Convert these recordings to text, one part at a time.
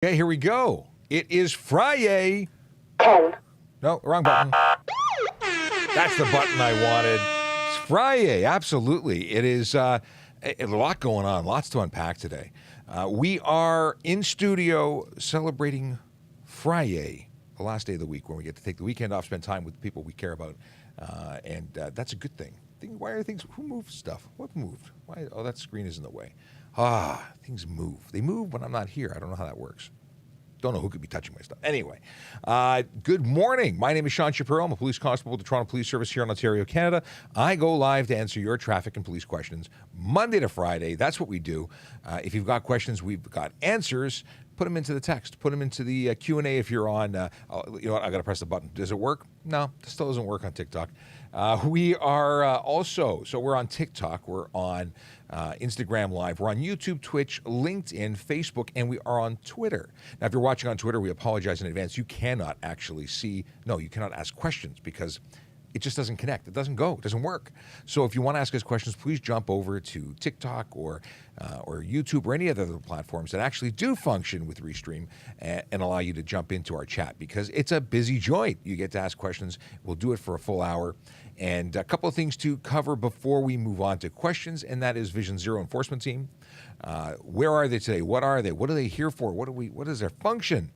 Okay, here we go. It is FriYay. No, wrong button. That's the button I wanted. It's FriYay, absolutely. It is a lot going on, lots to unpack today. We are in studio celebrating FriYay, the last day of the week when we get to take the weekend off, spend time with the people we care about, and that's a good thing. Why are things, who moved stuff? What moved? Why? Oh, that screen is in the way. Things move. They move when I'm not here. I don't know how that works. Don't know who could be touching my stuff. Anyway, good morning. My name is Sean Shapiro. I'm a police constable with the Toronto Police Service here in Ontario, Canada. I go live to answer your traffic and police questions Monday to Friday. That's what we do. If you've got questions, we've got answers. Put them into the text. Put them into the Q&A if you're on. You know what? I got to press the button. Does it work? No, it still doesn't work on TikTok. We are also, so we're on TikTok. We're on Instagram Live. We're on YouTube, Twitch, LinkedIn, Facebook, and we are on Twitter. Now, if you're watching on Twitter, we apologize in advance. You cannot actually see, no, you cannot ask questions because it just doesn't connect. It doesn't go. It doesn't work. So if you want to ask us questions, please jump over to TikTok or YouTube or any other platforms that actually do function with Restream and allow you to jump into our chat because it's a busy joint. You get to ask questions. We'll do it for a full hour. And a couple of things to cover before we move on to questions, and that is Vision Zero Enforcement Team. Where are they today? What are they? What are they here for? What is their function?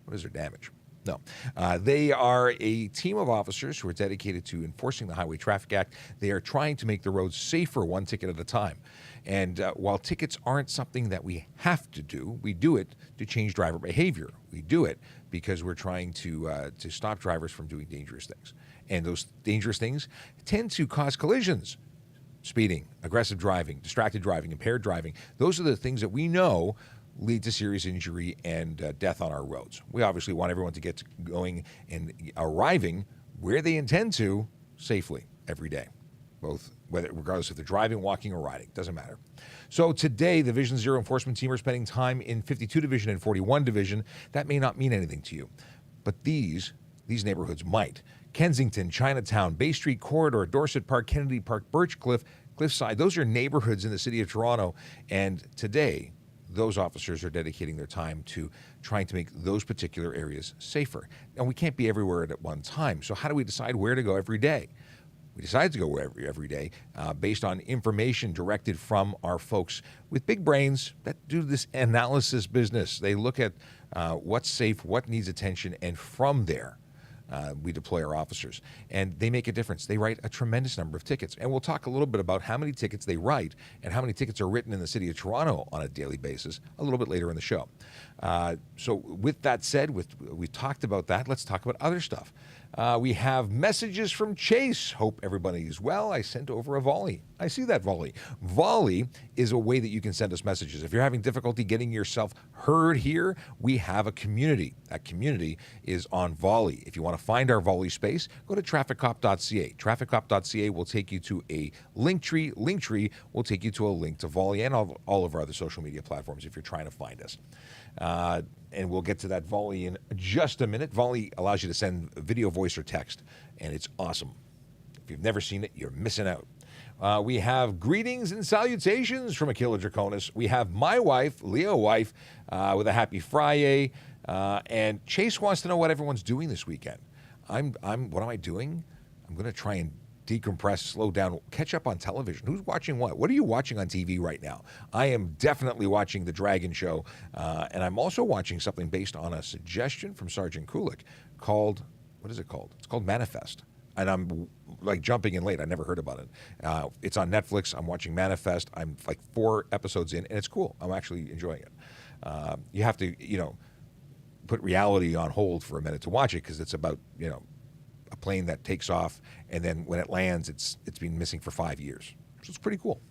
What is their damage? No. They are a team of officers who are dedicated to enforcing the Highway Traffic Act. They are trying to make the roads safer one ticket at a time. And while tickets aren't something that we have to do, we do it to change driver behavior. We do it because we're trying to stop drivers from doing dangerous things. And those dangerous things tend to cause collisions. Speeding, aggressive driving, distracted driving, impaired driving. Those are the things that we know lead to serious injury and death on our roads. We obviously want everyone to get going and arriving where they intend to safely every day, regardless if they're driving, walking, or riding. Doesn't matter. So today, the Vision Zero Enforcement Team are spending time in 52 Division and 41 Division. That may not mean anything to you, but these neighborhoods might. Kensington, Chinatown, Bay Street Corridor, Dorset Park, Kennedy Park, Birchcliff, Cliffside. Those are neighborhoods in the city of Toronto. And today, those officers are dedicating their time to trying to make those particular areas safer. And we can't be everywhere at one time. So how do we decide where to go every day? We decide to go every day based on information directed from our folks with big brains that do this analysis business. They look at what's safe, what needs attention, and from there, we deploy our officers, and they make a difference. They write a tremendous number of tickets, and we'll talk a little bit about how many tickets they write and how many tickets are written in the city of Toronto on a daily basis a little bit later in the show. So with that said, we talked about that. Let's talk about other stuff. We have messages from Chase. Hope everybody is well. I sent over a volley. I see that volley. Volley is a way that you can send us messages. If you're having difficulty getting yourself heard here, we have a community. That community is on Volley. If you want to find our Volley space, go to trafficcop.ca. Trafficcop.ca will take you to a link tree. Linktree will take you to a link to Volley and all of our other social media platforms if you're trying to find us. And we'll get to that Volley in just a minute. Volley allows you to send video, voice, or text, and it's awesome. If you've never seen it, you're missing out. We have greetings and salutations from Akila Draconis. We have my wife, Leo wife, with a happy FriYay. And Chase wants to know what everyone's doing this weekend. What am I doing? I'm going to try and decompress, slow down, catch up on television. Who's watching what? What are you watching on TV right now? I am definitely watching The Dragon Show, and I'm also watching something based on a suggestion from Sergeant Kulik called, what is it called? It's called Manifest. And I'm like jumping in late. I never heard about it. It's on Netflix. I'm watching Manifest. I'm like 4 episodes in, and it's cool. I'm actually enjoying it. You have to, put reality on hold for a minute to watch it because it's about, a plane that takes off, and then when it lands, it's been missing for 5 years. So it's pretty cool.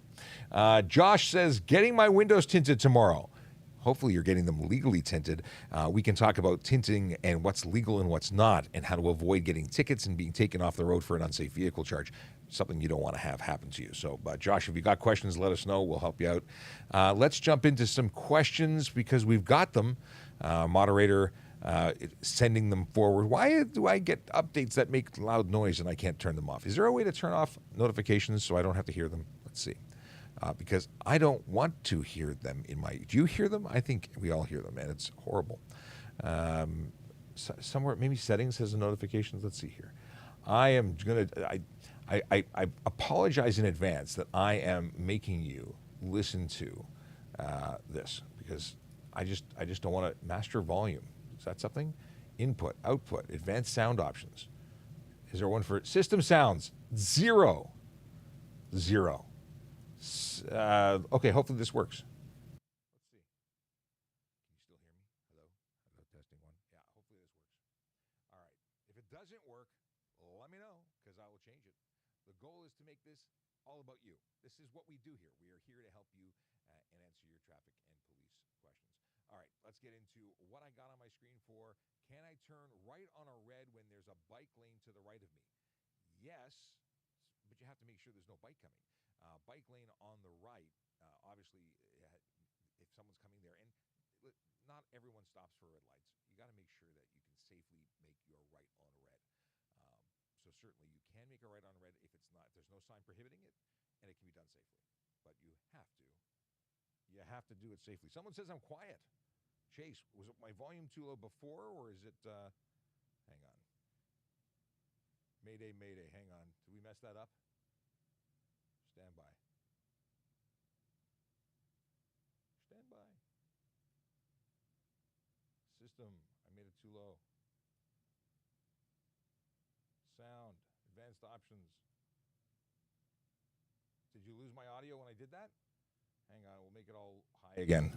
Josh says, getting my windows tinted tomorrow. Hopefully you're getting them legally tinted. We can talk about tinting and what's legal and what's not, and how to avoid getting tickets and being taken off the road for an unsafe vehicle charge. Something you don't want to have happen to you. So, Josh, if you got questions, let us know. We'll help you out. Let's jump into some questions because we've got them. Moderator sending them forward. Why do I get updates that make loud noise and I can't turn them off? Is there a way to turn off notifications so I don't have to hear them? Let's see. because I don't want to hear them in my. Do you hear them? I think we all hear them, and it's horrible. Somewhere, maybe settings has a notifications. Let's see here. I am gonna. I apologize in advance that I am making you listen to this because I just don't want to master volume. Is that something? Input, output, advanced sound options. Is there one for system sounds? Zero. Okay, hopefully this works. Let's see. Can you still hear me? Hello? Hello, testing one. Yeah, hopefully this works. All right. If it doesn't work, let me know because I will change it. The goal is to make this all about you. This is what we do here. We are here to help you and answer your traffic and police questions. All right, let's get into what I got on my screen for. Can I turn right on a red when there's a bike lane to the right of me? Yes, but you have to make sure there's no bike coming. Bike lane on the right, obviously, if someone's coming there, and not everyone stops for red lights. You got to make sure that you can safely make your right on a red. So certainly you can make a right on a red if it's not, if there's no sign prohibiting it, and it can be done safely. But you have to do it safely. Someone says I'm quiet. Chase, was it my volume too low before, or is it? Hang on. Mayday, mayday. Hang on. Did we mess that up? Stand by. Stand by. System, I made it too low. Sound, advanced options. Did you lose my audio when I did that? Hang on, we'll make it all high again.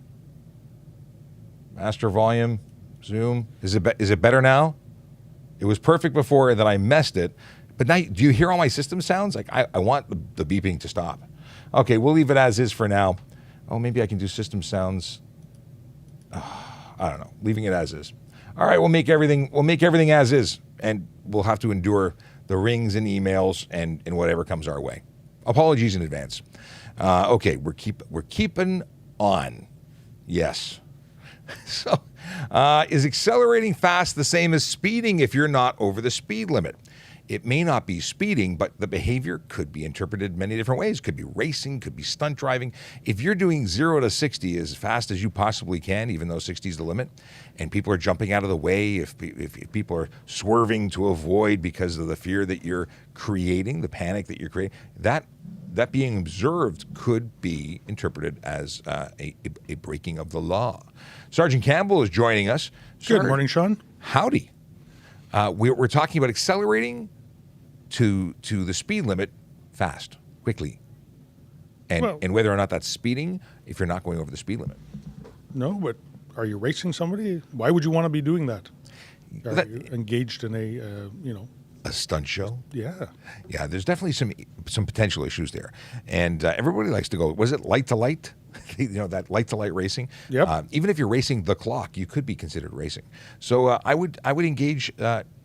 Master volume, zoom. Is it better now? It was perfect before, and then I messed it. But now, do you hear all my system sounds? Like I want the beeping to stop. Okay, we'll leave it as is for now. Oh, maybe I can do system sounds. I don't know. Leaving it as is. All right, we'll make everything as is, and we'll have to endure the rings and emails and whatever comes our way. Apologies in advance. Okay, we're keeping on. Yes. So, is accelerating fast the same as speeding if you're not over the speed limit? It may not be speeding, but the behavior could be interpreted many different ways. Could be racing, could be stunt driving. If you're doing 0 to 60 as fast as you possibly can, even though 60 is the limit, and people are jumping out of the way, if people are swerving to avoid because of the fear that you're creating, the panic that you're creating, that being observed could be interpreted as a breaking of the law. Sergeant Campbell is joining us. Good morning, Sean. Howdy. We're talking about accelerating to the speed limit fast, quickly, and whether or not that's speeding if you're not going over the speed limit. No, but are you racing somebody? Why would you want to be doing that? Are you engaged in a stunt show? Yeah. Yeah, there's definitely some potential issues there. And everybody likes to go, was it light to light? That light to light racing. Yep. Even if you're racing the clock, you could be considered racing. So I would engage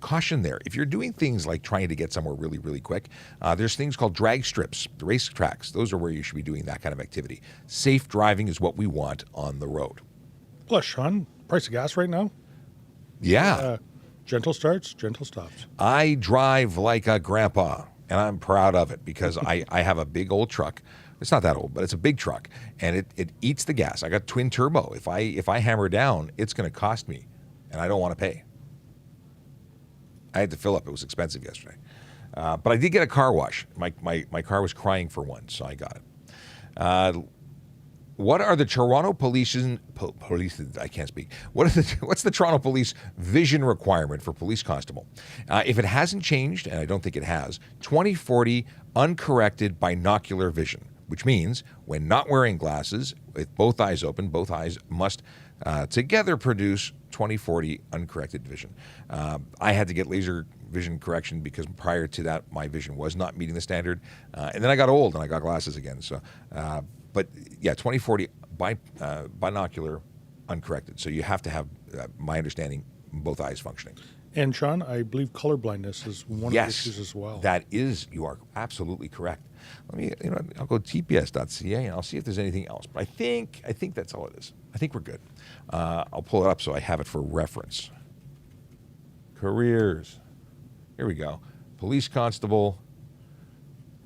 caution there. If you're doing things like trying to get somewhere really, really quick, there's things called drag strips, the race tracks. Those are where you should be doing that kind of activity. Safe driving is what we want on the road. Plus, Sean, price of gas right now? Yeah. Gentle starts, gentle stops. I drive like a grandpa, and I'm proud of it because I have a big old truck. It's not that old, but it's a big truck, and it eats the gas. I got twin turbo. If I hammer down, it's going to cost me, and I don't want to pay. I had to fill up. It was expensive yesterday. But I did get a car wash. My car was crying for one, so I got it. What are the Toronto police? I can't speak. What's the Toronto Police vision requirement for police constable? If it hasn't changed, and I don't think it has, 20/40 uncorrected binocular vision, which means when not wearing glasses, with both eyes open, both eyes must together produce 20/40 uncorrected vision. I had to get laser vision correction because prior to that, my vision was not meeting the standard. And then I got old and I got glasses again. So. But yeah, 20/40 binocular uncorrected. So you have to have, my understanding, both eyes functioning. And Sean, I believe colorblindness is one of the issues as well. That is, you are absolutely correct. Let me, I'll go tps.ca and I'll see if there's anything else. But I think that's all it is. I think we're good. I'll pull it up so I have it for reference. Careers. Here we go. Police constable.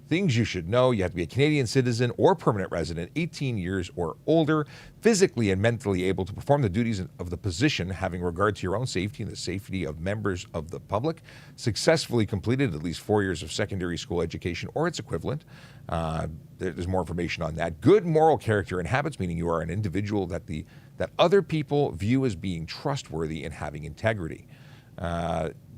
Things you should know: you have to be a Canadian citizen or permanent resident, 18 years or older, physically and mentally able to perform the duties of the position, having regard to your own safety and the safety of members of the public, successfully completed at least 4 years of secondary school education or its equivalent. There's more information on that. Good moral character and habits, meaning you are an individual that other people view as being trustworthy and having integrity.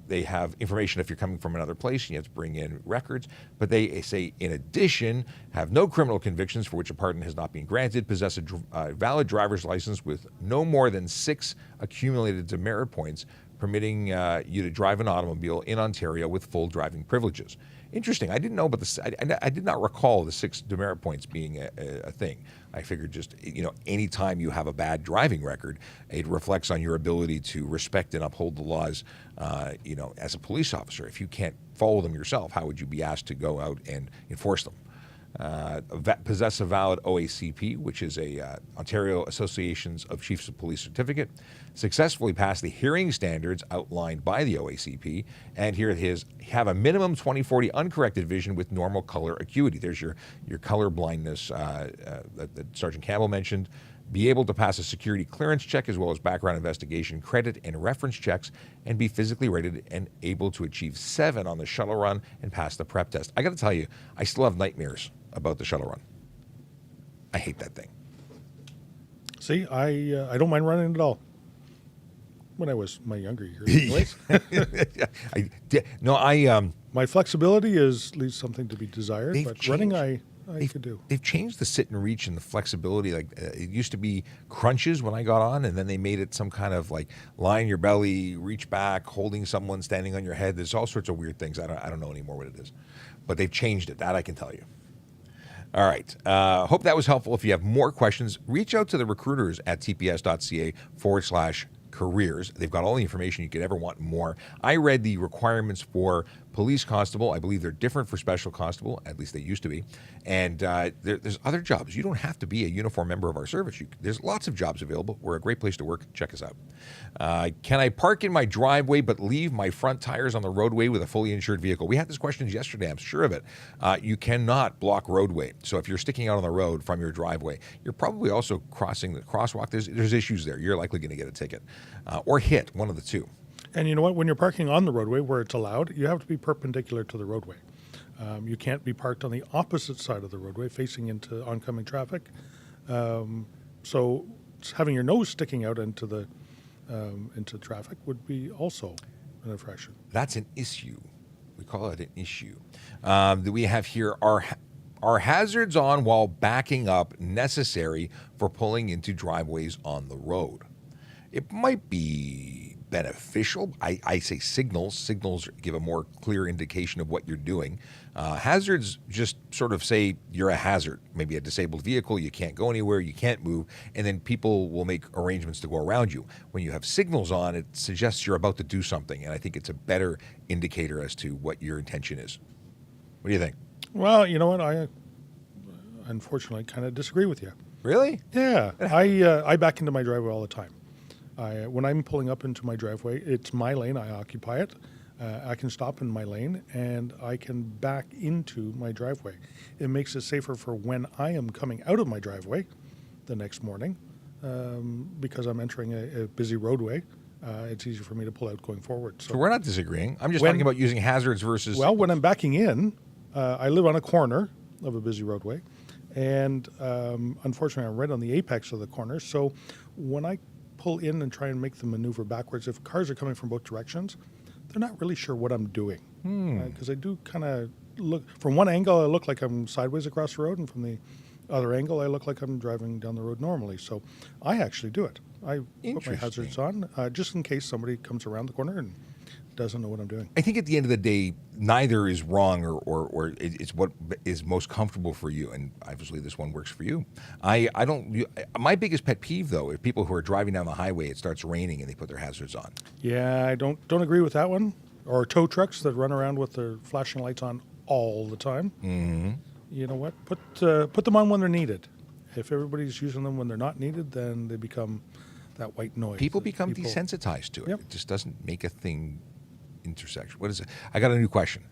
They have information if you're coming from another place and you have to bring in records. But they say, in addition, have no criminal convictions for which a pardon has not been granted, possess a valid driver's license with no more than 6 accumulated demerit points, permitting you to drive an automobile in Ontario with full driving privileges. Interesting. I didn't know about this. I did not recall the 6 demerit points being a thing. I figured just, any time you have a bad driving record, it reflects on your ability to respect and uphold the laws, as a police officer. If you can't follow them yourself, how would you be asked to go out and enforce them? Possess a valid OACP, which is a Ontario Associations of Chiefs of Police certificate, successfully pass the hearing standards outlined by the OACP, and here it is, have a minimum 20/40 uncorrected vision with normal color acuity. There's your color blindness that Sergeant Campbell mentioned. Be able to pass a security clearance check as well as background investigation, credit, and reference checks, and be physically rated and able to achieve 7 on the shuttle run and pass the prep test. I got to tell you, I still have nightmares about the shuttle run. I hate that thing. See, I don't mind running at all. When I was my younger years, anyways. My flexibility leaves something to be desired, but running I could do. They've changed the sit and reach and the flexibility. Like it used to be crunches when I got on, and then they made it some kind of like lie in your belly, reach back, holding someone, standing on your head. There's all sorts of weird things. I don't know anymore what it is, but they've changed it. That I can tell you. All right. Hope that was helpful. If you have more questions, reach out to the recruiters at tps.ca/careers. They've got all the information you could ever want and more. I read the requirements for police constable. I believe they're different for special constable, at least they used to be. And there's other jobs. You don't have to be a uniform member of our service. There's lots of jobs available. We're a great place to work. Check us out. Can I park in my driveway but leave my front tires on the roadway with a fully insured vehicle? We had this question yesterday. I'm sure of it. You cannot block roadway. So if you're sticking out on the road from your driveway, you're probably also crossing the crosswalk. There's issues there. You're likely going to get a ticket or hit, one of the two. And you know what? When you're parking on the roadway where it's allowed, you have to be perpendicular to the roadway. You can't be parked on the opposite side of the roadway facing into oncoming traffic. So having your nose sticking out into traffic would be also an infraction. That's an issue. We call it an issue. That we have here are hazards on while backing up necessary for pulling into driveways on the road? It might be beneficial. I say signals. Signals give a more clear indication of what you're doing. Hazards just sort of say you're a hazard. Maybe a disabled vehicle, you can't go anywhere, you can't move, and then people will make arrangements to go around you. When you have signals on, it suggests you're about to do something, and I think it's a better indicator as to what your intention is. What do you think? Well, you know what? I unfortunately kind of disagree with you. Really? Yeah. I back into my driveway all the time. When I'm pulling up into my driveway, it's my lane. I occupy it. I can stop in my lane, and I can back into my driveway. It makes it safer for when I am coming out of my driveway the next morning, because I'm entering a busy roadway. It's easier for me to pull out going forward. So we're not disagreeing. I'm just talking about using hazards versus... Well, when I'm backing in, I live on a corner of a busy roadway, and unfortunately, I'm right on the apex of the corner. So when I pull in and try and make the maneuver backwards, if cars are coming from both directions, they're not really sure what I'm doing. Because I do kind of look, from one angle I look like I'm sideways across the road, and from the other angle I look like I'm driving down the road normally. So I actually do it. I put my hazards on just in case somebody comes around the corner and doesn't know what I'm doing. I think at the end of the day, neither is wrong, or it's what is most comfortable for you, and obviously this one works for you. I don't. My biggest pet peeve, though, is people who are driving down the highway. It starts raining and they put their hazards on. Yeah, I don't agree with that one. Or tow trucks that run around with their flashing lights on all the time. Mm-hmm. You know what? Put them on when they're needed. If everybody's using them when they're not needed, then they become that white noise. People become desensitized to it. Yep. It just doesn't make a thing intersection. What is it? I got a new question.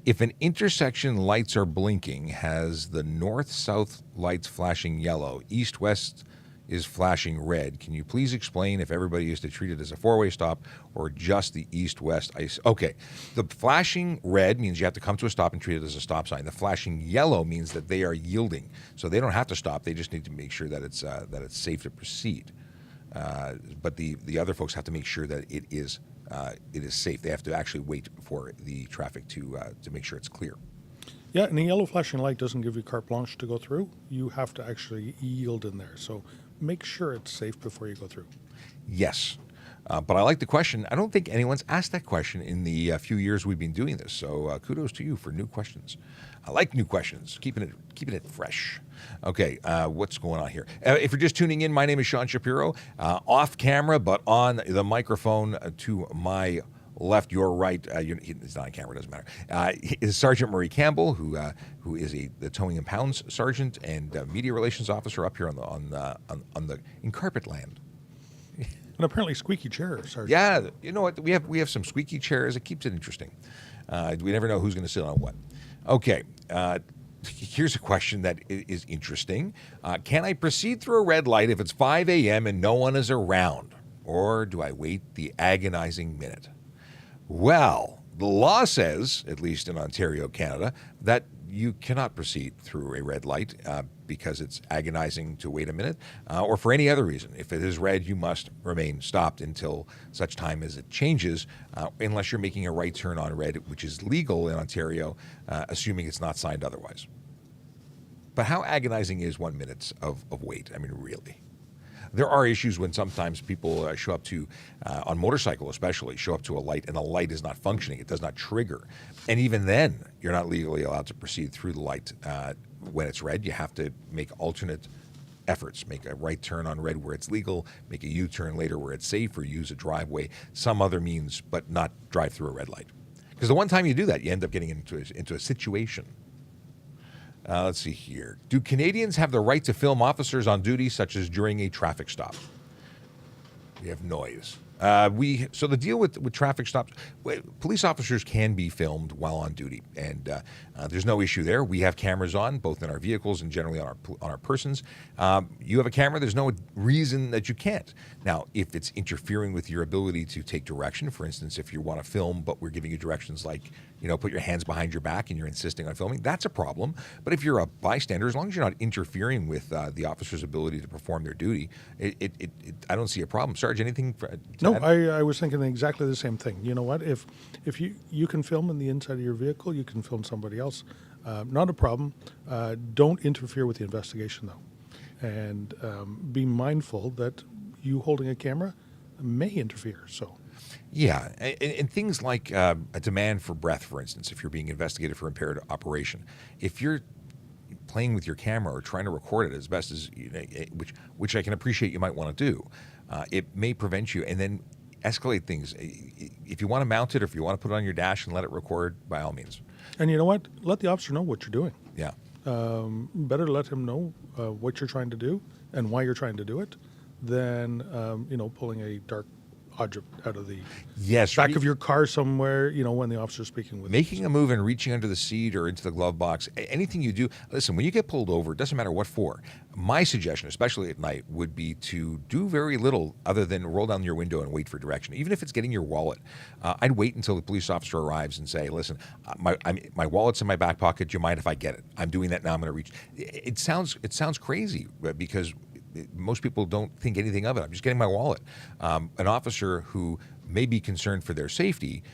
If an intersection lights are blinking, has the north-south lights flashing yellow, east-west is flashing red. Can you please explain if everybody is to treat it as a four-way stop or just the east-west? Okay. The flashing red means you have to come to a stop and treat it as a stop sign. The flashing yellow means that they are yielding. So they don't have to stop. They just need to make sure that it's safe to proceed. But the other folks have to make sure that it is safe. They have to actually wait for the traffic to make sure it's clear. Yeah, and a yellow flashing light doesn't give you carte blanche to go through. You have to actually yield in there. So make sure it's safe before you go through. Yes. But I like the question. I don't think anyone's asked that question in the few years we've been doing this. So kudos to you for new questions. I like new questions, keeping it fresh. Okay, what's going on here? If you're just tuning in, my name is Sean Shapiro. Off camera, but on the microphone to my left, your right. It's not on camera, doesn't matter. Is Sergeant Murray Campbell, who is the Towing and Pounds Sergeant and Media Relations Officer up here on the in carpet land. And apparently squeaky chair, Sergeant. Yeah, you know what? We have some squeaky chairs. It keeps it interesting. We never know who's going to sit on what. Okay, here's a question that is interesting. Can I proceed through a red light if it's 5 a.m. and no one is around? Or do I wait the agonizing minute? Well, the law says, at least in Ontario, Canada, that you cannot proceed through a red light because it's agonizing to wait a minute or for any other reason. If it is red, you must remain stopped until such time as it changes, unless you're making a right turn on red, which is legal in Ontario, assuming it's not signed otherwise. But how agonizing is 1 minute of wait? I mean, really? There are issues when sometimes people show up to, on motorcycle especially, show up to a light and the light is not functioning. It does not trigger. And even then, you're not legally allowed to proceed through the light when it's red. You have to make alternate efforts, make a right turn on red where it's legal, make a U-turn later where it's safe, or use a driveway, some other means, but not drive through a red light. Because the one time you do that, you end up getting into a situation. Let's see here. Do Canadians have the right to film officers on duty, such as during a traffic stop? We have noise. So the deal with traffic stops, police officers can be filmed while on duty, and there's no issue there. We have cameras on, both in our vehicles and generally on our persons. You have a camera, there's no reason that you can't. Now, if it's interfering with your ability to take direction, for instance, if you want to film, but we're giving you directions like, put your hands behind your back and you're insisting on filming, that's a problem. But if you're a bystander, as long as you're not interfering with the officer's ability to perform their duty, I don't see a problem. Sarge, anything? No, I was thinking exactly the same thing. You know what? If you can film in the inside of your vehicle, you can film somebody else. Not a problem. Don't interfere with the investigation, though. And be mindful that you holding a camera may interfere. So. Yeah, and things like a demand for breath, for instance, if you're being investigated for impaired operation. If you're playing with your camera or trying to record it as best as, which I can appreciate you might want to do, it may prevent you, and then escalate things. If you want to mount it or if you want to put it on your dash and let it record, by all means. And you know what? Let the officer know what you're doing. Yeah. Better let him know what you're trying to do and why you're trying to do it than, pulling a dark object out of the back of your car somewhere, when the officer's speaking with making a move and reaching under the seat or into the glove box, anything you do. Listen, when you get pulled over, it doesn't matter what for. My suggestion, especially at night, would be to do very little other than roll down your window and wait for direction. Even if it's getting your wallet, I'd wait until the police officer arrives and say, listen, my wallet's in my back pocket. Do you mind if I get it? I'm doing that now. I'm going to reach. It sounds crazy because most people don't think anything of it. I'm just getting my wallet. An officer who may be concerned for their safety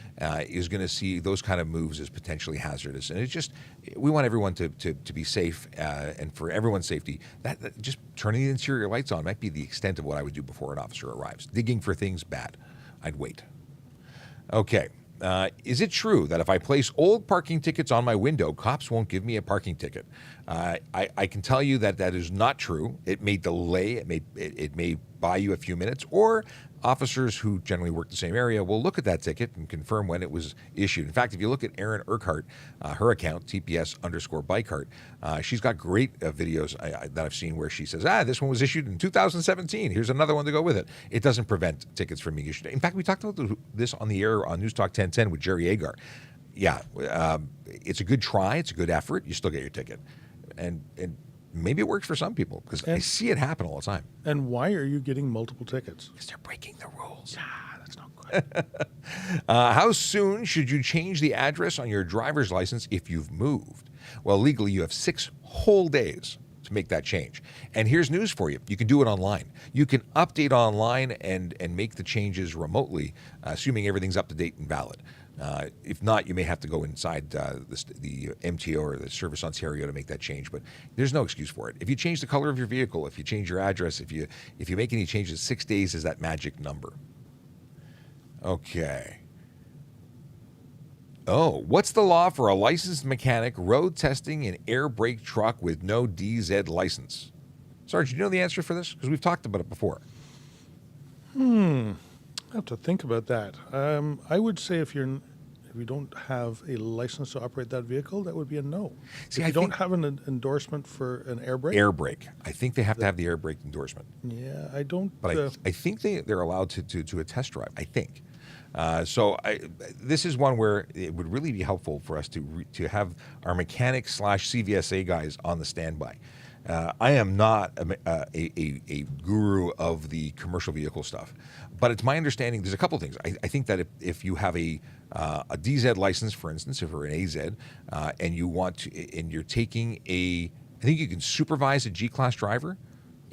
is going to see those kind of moves as potentially hazardous. And we want everyone to be safe, and for everyone's safety, that just turning the interior lights on might be the extent of what I would do before an officer arrives. Digging for things, bad. I'd wait. Okay. Is it true that if I place old parking tickets on my window, cops won't give me a parking ticket? I can tell you that that is not true. It may delay, it may buy you a few minutes, or officers who generally work the same area will look at that ticket and confirm when it was issued. In fact, if you look at Erin Urquhart, her account, TPS_Bikehart, she's got great videos that I've seen where she says, this one was issued in 2017. Here's another one to go with it. It doesn't prevent tickets from being issued. In fact, we talked about this on the air on News Talk 1010 with Jerry Agar. Yeah, it's a good try. It's a good effort. You still get your ticket. And maybe it works for some people because I see it happen all the time. And why are you getting multiple tickets? Because they're breaking the rules. That's not good. How soon should you change the address on your driver's license if you've moved? Well, legally, you have 6 whole days to make that change. And here's news for you. You can do it online. You can update online and make the changes remotely, assuming everything's up to date and valid. If not, you may have to go inside the MTO or the Service Ontario to make that change, but there's no excuse for it. If you change the color of your vehicle, if you change your address, if you make any changes, 6 days is that magic number. Okay. Oh, what's the law for a licensed mechanic road testing an air brake truck with no DZ license? Sarge, do you know the answer for this? Because we've talked about it before. I have to think about that. I would say if you don't have a license to operate that vehicle, that would be a no. See, if you don't have an endorsement for an air brake? Air brake. I think they have to have the air brake endorsement. Yeah, I don't. But I think they're allowed to a test drive, I think. This is one where it would really be helpful for us to have our mechanic / CVSA guys on the standby. I am not a guru of the commercial vehicle stuff, but it's my understanding there's a couple of things. I think that if you have a DZ license, for instance, if you're an AZ, and you want to, and you're taking I think you can supervise a G-class driver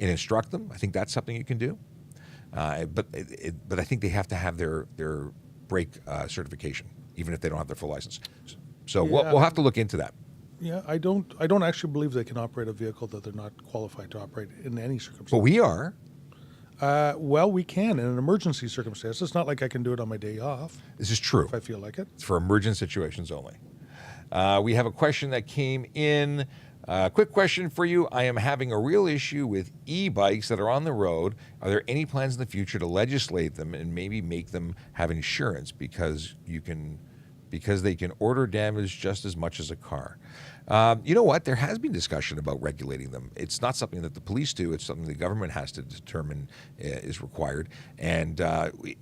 and instruct them. I think that's something you can do. But I think they have to have their brake certification, even if they don't have their full license. So Yeah. we'll have to look into that. Yeah, I don't actually believe they can operate a vehicle that they're not qualified to operate in any circumstance. But we are. Well, we can in an emergency circumstance. It's not like I can do it on my day off This is true. if I feel like it. It's for emergent situations only. We have a question that came in. Quick question for you. I am having a real issue with e-bikes that are on the road. Are there any plans in the future to legislate them and maybe make them have insurance because they can order damage just as much as a car? You know what? There has been discussion about regulating them. It's not something that the police do. It's something the government has to determine is required. And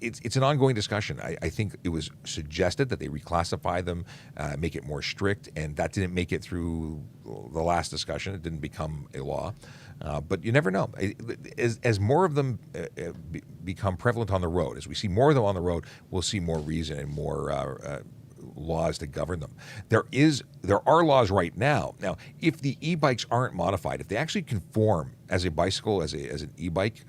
it's an ongoing discussion. I think it was suggested that they reclassify them, make it more strict, and that didn't make it through the last discussion. It didn't become a law. But you never know. As more of them become prevalent on the road, as we see more of them on the road, we'll see more reason and more laws to govern them. There are laws right now. Now, if the e-bikes aren't modified, if they actually conform as a bicycle, as an e-bike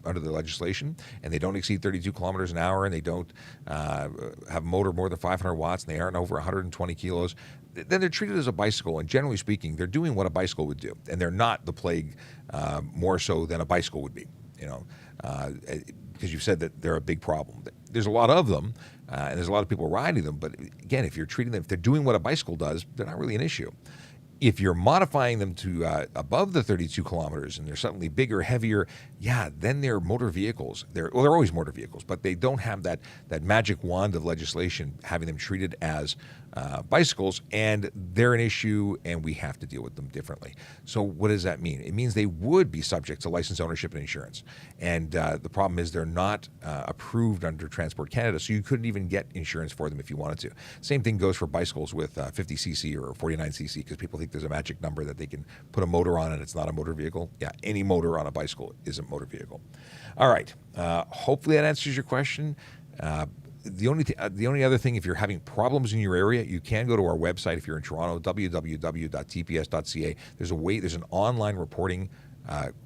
under the legislation, and they don't exceed 32 kilometers an hour, and they don't have a motor more than 500 watts, and they aren't over 120 kilos, then they're treated as a bicycle. And generally speaking, they're doing what a bicycle would do, and they're not the plague more so than a bicycle would be. Because you've said that they're a big problem. There's a lot of them, and there's a lot of people riding them. But again, if you're treating them, if they're doing what a bicycle does, they're not really an issue. If you're modifying them to above the 32 kilometers and they're suddenly bigger, heavier, then they're motor vehicles. They're always motor vehicles, but they don't have that magic wand of legislation having them treated as bicycles, and they're an issue, and we have to deal with them differently. So what does that mean? It means they would be subject to license, ownership, and insurance. And the problem is they're not approved under Transport Canada, so you couldn't even get insurance for them if you wanted to. Same thing goes for bicycles with 50cc or 49cc, because people think there's a magic number that they can put a motor on and it's not a motor vehicle. Yeah, any motor on a bicycle is a motor vehicle. All right. Hopefully that answers your question. The only other thing, if you're having problems in your area, you can go to our website if you're in Toronto, www.tps.ca. There's an online reporting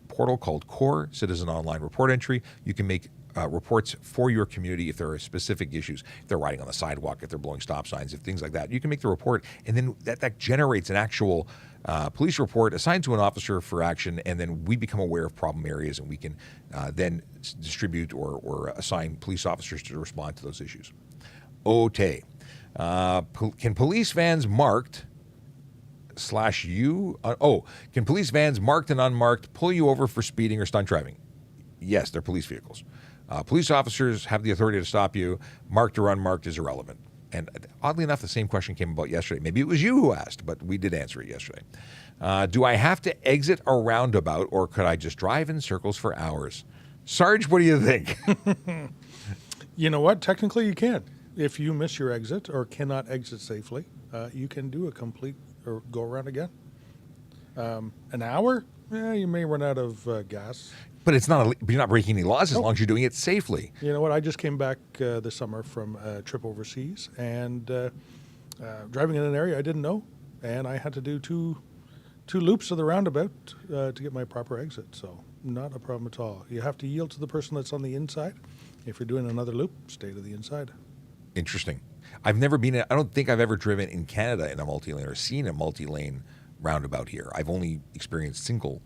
portal called Core Citizen Online Report Entry. You can make reports for your community if there are specific issues. If they're riding on the sidewalk, if they're blowing stop signs, if things like that. You can make the report, and then that generates an actual police report assigned to an officer for action, and then we become aware of problem areas, and we can then distribute or assign police officers to respond to those issues. Okay. Can police vans marked /U. Can police vans marked and unmarked pull you over for speeding or stunt driving? Yes, they're police vehicles. Police officers have the authority to stop you. Marked or unmarked is irrelevant. And oddly enough, the same question came about yesterday. Maybe it was you who asked, but we did answer it yesterday. Do I have to exit a roundabout, or could I just drive in circles for hours? Sarge, what do you think? You know what? Technically, you can. If you miss your exit or cannot exit safely, you can do a complete or go around again. An hour? Yeah, you may run out of gas. But you're not breaking any laws as long as you're doing it safely. You know what? I just came back this summer from a trip overseas and driving in an area I didn't know, and I had to do two loops of the roundabout to get my proper exit. So not a problem at all. You have to yield to the person that's on the inside. If you're doing another loop, stay to the inside. Interesting. I don't think I've ever driven in Canada in a multi-lane or seen a multi-lane roundabout here. I've only experienced single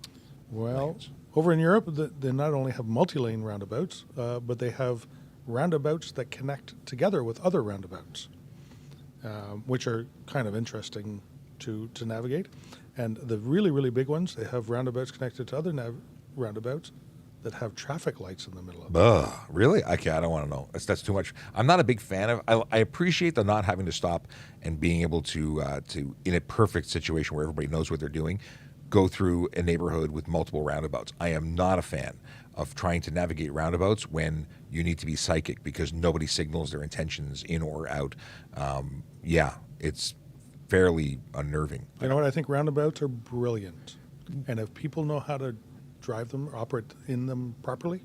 lanes. Over in Europe, they not only have multi-lane roundabouts, but they have roundabouts that connect together with other roundabouts, which are kind of interesting to navigate. And the really, really big ones, they have roundabouts connected to other roundabouts that have traffic lights in the middle of them. Really? Okay, I don't want to know. That's too much. I'm not a big fan of. I appreciate the not having to stop and being able to in a perfect situation where everybody knows what they're doing, go through a neighborhood with multiple roundabouts. I am not a fan of trying to navigate roundabouts when you need to be psychic because nobody signals their intentions in or out. It's fairly unnerving. You know what? I think roundabouts are brilliant. And if people know how to drive them or operate in them properly,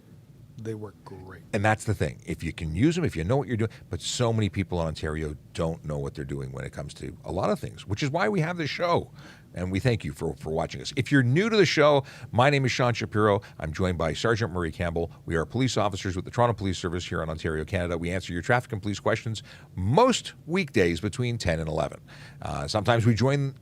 they work great. And that's the thing. If you can use them, if you know what you're doing, but so many people in Ontario don't know what they're doing when it comes to a lot of things, which is why we have this show. And we thank you for watching us. If you're new to the show, my name is Sean Shapiro. I'm joined by Sergeant Murray Campbell. We are police officers with the Toronto Police Service here in Ontario, Canada. We answer your traffic and police questions most weekdays between 10 and 11. Sometimes we join,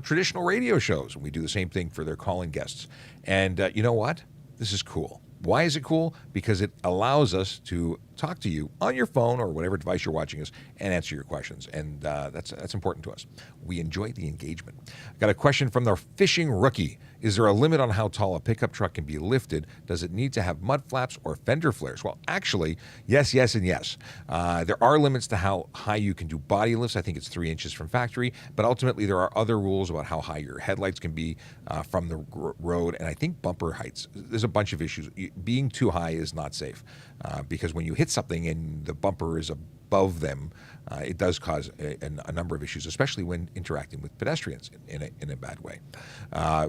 traditional radio shows, and we do the same thing for their call-in guests. And you know what? This is cool. Why is it cool? Because it allows us to talk to you on your phone or whatever device you're watching us and answer your questions. And that's important to us. We enjoy the engagement. I've got a question from the fishing rookie. Is there a limit on how tall a pickup truck can be lifted? Does it need to have mud flaps or fender flares? Well, actually, yes, and yes. There are limits to how high you can do body lifts. I think it's 3 inches from factory. But ultimately, there are other rules about how high your headlights can be from the road. And I think bumper heights. There's a bunch of issues. Being too high is not safe because when you hit something and the bumper is above them, it does cause a number of issues, especially when interacting with pedestrians in a bad way.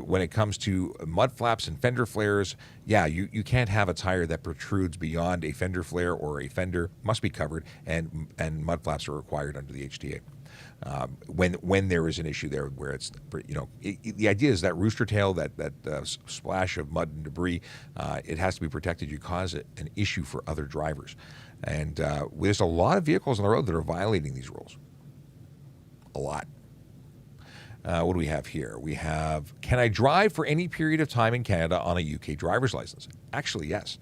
When it comes to mud flaps and fender flares, you can't have a tire that protrudes beyond a fender flare or a fender. Must be covered, and mud flaps are required under the HTA. When there is an issue there where it's, the idea is that rooster tail, that splash of mud and debris, it has to be protected. You cause an issue for other drivers. And there's a lot of vehicles on the road that are violating these rules. A lot. What do we have here? We have, can I drive for any period of time in Canada on a UK driver's license? Actually, yes.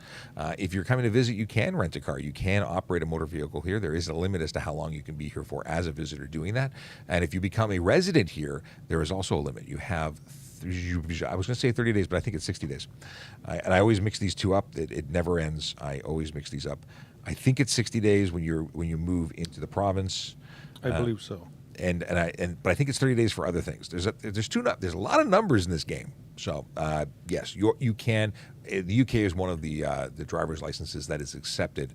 If you're coming to visit, you can rent a car. You can operate a motor vehicle here. There is a limit as to how long you can be here for as a visitor doing that. And if you become a resident here, there is also a limit. You have, I was going to say 30 days, but I think it's 60 days. And I always mix these two up. It never ends. I always mix these up. I think it's 60 days when you move into the province. I believe so. But I think it's 30 days for other things. There's a lot of numbers in this game. So yes, you can. The UK is one of the driver's licenses that is accepted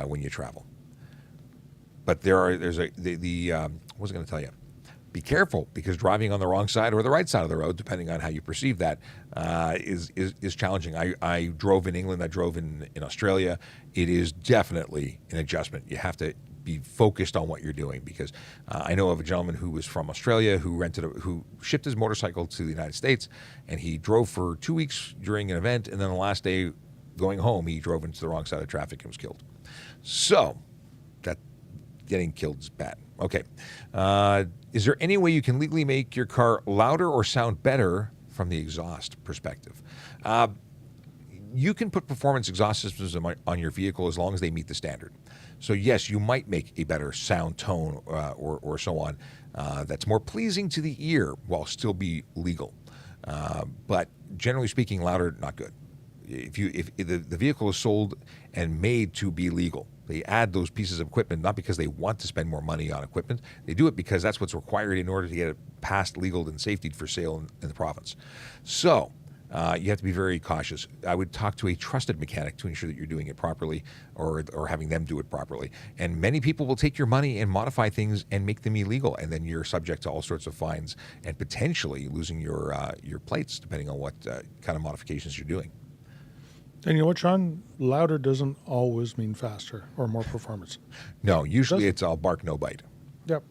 when you travel. But what was I going to tell you? Be careful, because driving on the wrong side or the right side of the road, depending on how you perceive that, is challenging. I drove in England. I drove in Australia. It is definitely an adjustment. You have to be focused on what you're doing, because I know of a gentleman who was from Australia who shipped his motorcycle to the United States, and he drove for 2 weeks during an event, and then the last day going home, he drove into the wrong side of traffic and was killed. So that getting killed is bad. Okay. Is there any way you can legally make your car louder or sound better from the exhaust perspective? you can put performance exhaust systems on your vehicle as long as they meet the standard. So yes, you might make a better sound tone or so on that's more pleasing to the ear while still be legal. But generally speaking, louder, not good. If the vehicle is sold and made to be legal, they add those pieces of equipment not because they want to spend more money on equipment. They do it because that's what's required in order to get it passed legal and safety for sale in the province. So you have to be very cautious. I would talk to a trusted mechanic to ensure that you're doing it properly or having them do it properly. And many people will take your money and modify things and make them illegal. And then you're subject to all sorts of fines and potentially losing your plates, depending on what kind of modifications you're doing. And you know what, Sean? Louder doesn't always mean faster or more performance. No, usually it's all bark, no bite. Yep.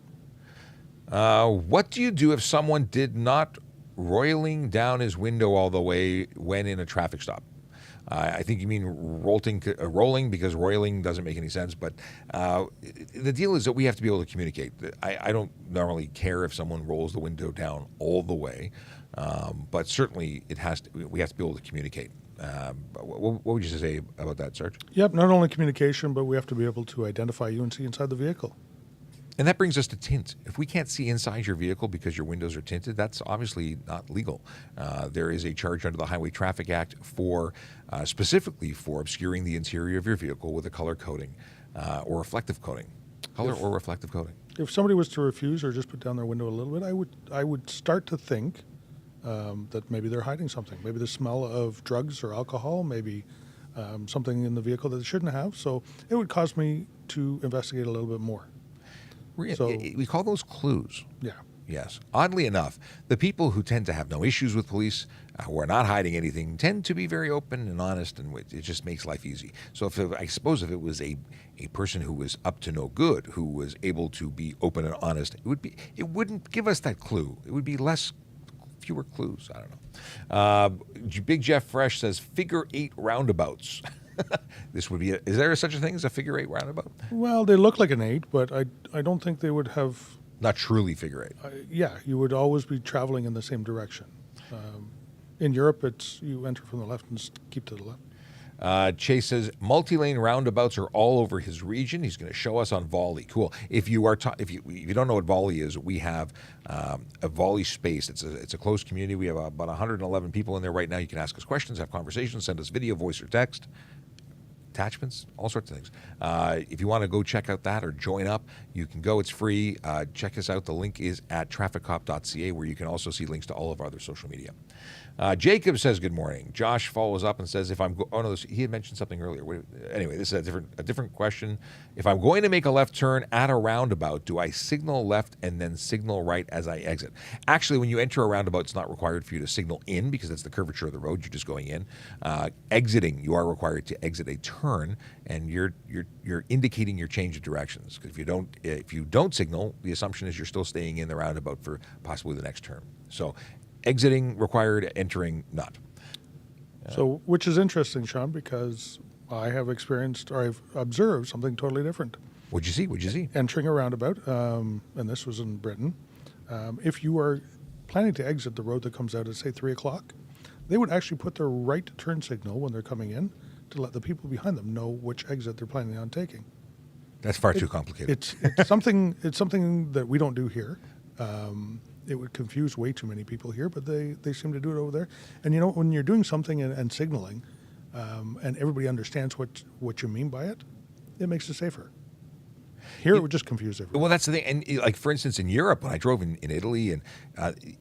What do you do if someone did not roiling down his window all the way when in a traffic stop? I think you mean rolling because roiling doesn't make any sense. But the deal is that we have to be able to communicate. I don't normally care if someone rolls the window down all the way, but certainly we have to be able to communicate. What would you say about that, Serge? Yep, not only communication, but we have to be able to identify you and see inside the vehicle. And that brings us to tint. If we can't see inside your vehicle because your windows are tinted, that's obviously not legal. There is a charge under the Highway Traffic Act for specifically for obscuring the interior of your vehicle with a color coating or reflective coating. Or reflective coating. If somebody was to refuse or just put down their window a little bit, I would start to think that maybe they're hiding something. Maybe the smell of drugs or alcohol, maybe something in the vehicle that they shouldn't have. So it would cause me to investigate a little bit more. So, we call those clues. Yeah. Yes. Oddly enough, the people who tend to have no issues with police, who are not hiding anything, tend to be very open and honest, and it just makes life easy. So I suppose if it was a person who was up to no good, who was able to be open and honest, it wouldn't give us that clue. It would be fewer clues. I don't know. Big Jeff Fresh says figure 8 roundabouts. This would be is there such a thing as a figure 8 roundabout? Well, they look like an 8, but I don't think they would have. Not truly figure 8. Yeah, you would always be traveling in the same direction. In Europe, you enter from the left and keep to the left. Chase says multi-lane roundabouts are all over his region. He's going to show us on Volley. Cool. If you don't know what Volley is, we have a Volley space. It's a closed community. We have about 111 people in there right now. You can ask us questions, have conversations, send us video, voice, or text. Attachments, all sorts of things. If you want to go check out that or join up, you can go. It's free. Check us out. The link is at trafficcop.ca, where you can also see links to all of our other social media. Jacob says good morning. Josh follows up and says, he had mentioned something earlier. Anyway, this is a different question. If I'm going to make a left turn at a roundabout, do I signal left and then signal right as I exit? Actually, when you enter a roundabout, it's not required for you to signal in because that's the curvature of the road. You're just going in. Exiting, you are required to exit a turn, and you're indicating your change of directions. Because if you don't signal, the assumption is you're still staying in the roundabout for possibly the next turn. So exiting required, entering not. So, which is interesting, Sean, because I have experienced or I've observed something totally different. What'd you see? Entering a roundabout, and this was in Britain. If you are planning to exit the road that comes out at, say, 3 o'clock, they would actually put their right turn signal when they're coming in to let the people behind them know which exit they're planning on taking. That's far too complicated. It's something that we don't do here. It would confuse way too many people here, but they seem to do it over there. And when you're doing something and signaling, and everybody understands what you mean by it, it makes it safer. Here, it would just confuse everyone. Well, that's the thing. And like, for instance, in Europe, when I drove in Italy, and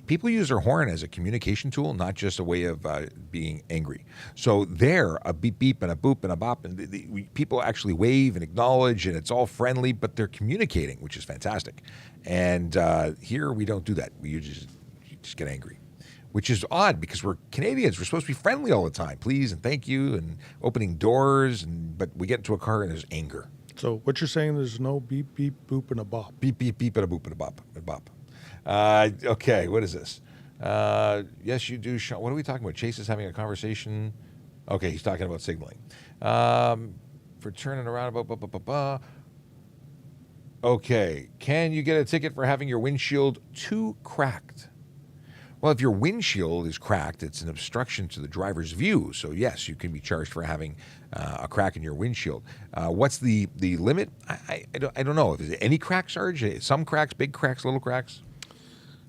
people use their horn as a communication tool, not just a way of being angry. So there, a beep beep and a boop and a bop, and people actually wave and acknowledge, and it's all friendly, but they're communicating, which is fantastic. And here, we don't do that. You just get angry, which is odd because we're Canadians. We're supposed to be friendly all the time, please and thank you, and opening doors, but we get into a car and there's anger. So what you're saying, there's no beep, beep, boop, and a bop. Beep, beep, beep, and a boop, and a bop. And bop. Okay, what is this? Yes, you do, Sean. What are we talking about? Chase is having a conversation. Okay, he's talking about signaling. For turning around, Okay, can you get a ticket for having your windshield too cracked? Well, if your windshield is cracked, it's an obstruction to the driver's view. So yes, you can be charged for having a crack in your windshield. What's the limit? I don't know. Is it any crack, Sarge? Some cracks, big cracks, little cracks?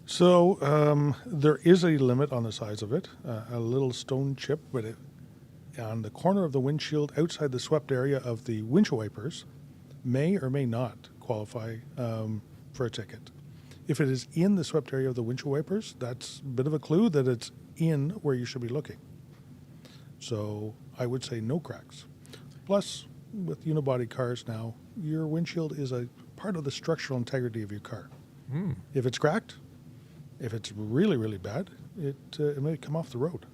So there is a limit on the size of it, a little stone chip, but on the corner of the windshield outside the swept area of the windshield wipers may or may not qualify for a ticket. If it is in the swept area of the windshield wipers, that's a bit of a clue that it's in where you should be looking. So I would say no cracks. Plus, with unibody cars now, your windshield is a part of the structural integrity of your car. If it's cracked, if it's really, really bad, it may come off the road.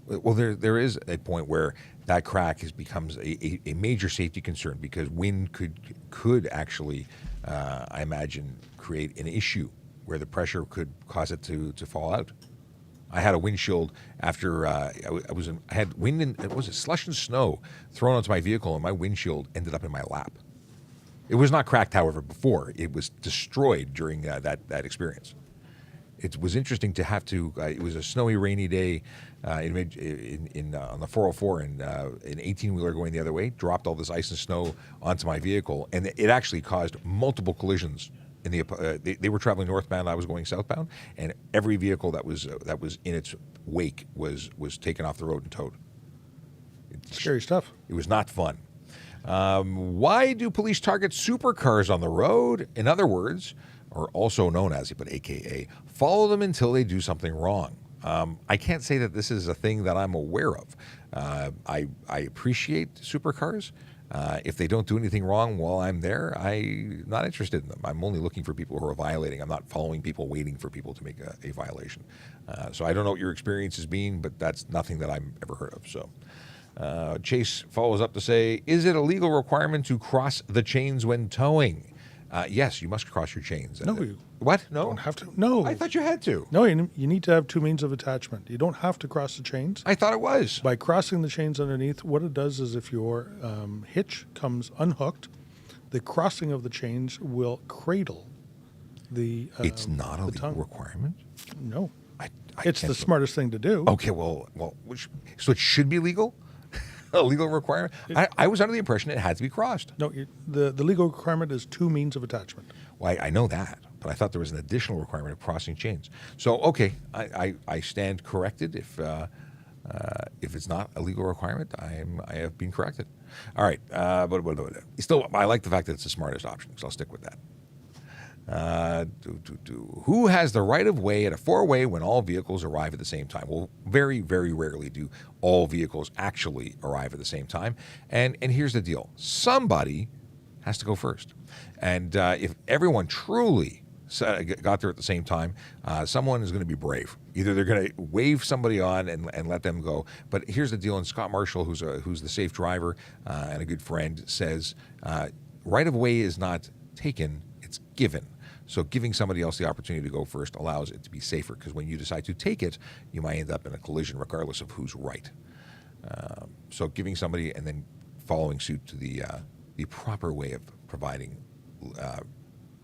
Well, there is a point where that crack becomes a major safety concern because wind could actually, I imagine, create an issue where the pressure could cause it to fall out. I had a windshield after I had wind and it was slush and snow thrown onto my vehicle, and my windshield ended up in my lap. It was not cracked, however, before. It was destroyed during that experience. It was interesting to have to. It was a snowy, rainy day on the 404, and an 18-wheeler going the other way dropped all this ice and snow onto my vehicle, and it actually caused multiple collisions. They were traveling northbound. I was going southbound, and every vehicle that was in its wake was taken off the road and towed. Scary stuff. It was not fun. Why do police target supercars on the road? In other words, or also known as, but AKA, follow them until they do something wrong. I can't say that this is a thing that I'm aware of. I appreciate supercars. If they don't do anything wrong while I'm there, I'm not interested in them. I'm only looking for people who are violating. I'm not following people, waiting for people to make a violation. So I don't know what your experience has been, but that's nothing that I've ever heard of. So Chase follows up to say, is it a legal requirement to cross the chains when towing? Yes, you must cross your chains. No, you what? No, don't have to. No, I thought you had to. No, you need to have two means of attachment. You don't have to cross the chains. I thought it was. By crossing the chains underneath, what it does is if your hitch comes unhooked, the crossing of the chains will cradle the It's not a legal tongue. requirement? No. I It's can't the smartest thing to do. Okay, so it should be legal? A legal requirement? I was under the impression it had to be crossed. No, the legal requirement is two means of attachment. Well, I know that, but I thought there was an additional requirement of crossing chains. So, okay, I stand corrected. If it's not a legal requirement, I have been corrected. All right, but still, I like the fact that it's the smartest option, so I'll stick with that. Who has the right of way at a four-way when all vehicles arrive at the same time? Well, very, very rarely do all vehicles actually arrive at the same time. And here's the deal. Somebody has to go first. And if everyone truly got there at the same time, someone is going to be brave. Either they're going to wave somebody on and let them go. But here's the deal. And Scott Marshall, who's the safe driver and a good friend, says right of way is not taken, it's given. So giving somebody else the opportunity to go first allows it to be safer, because when you decide to take it, you might end up in a collision regardless of who's right. So giving somebody and then following suit to the proper way of providing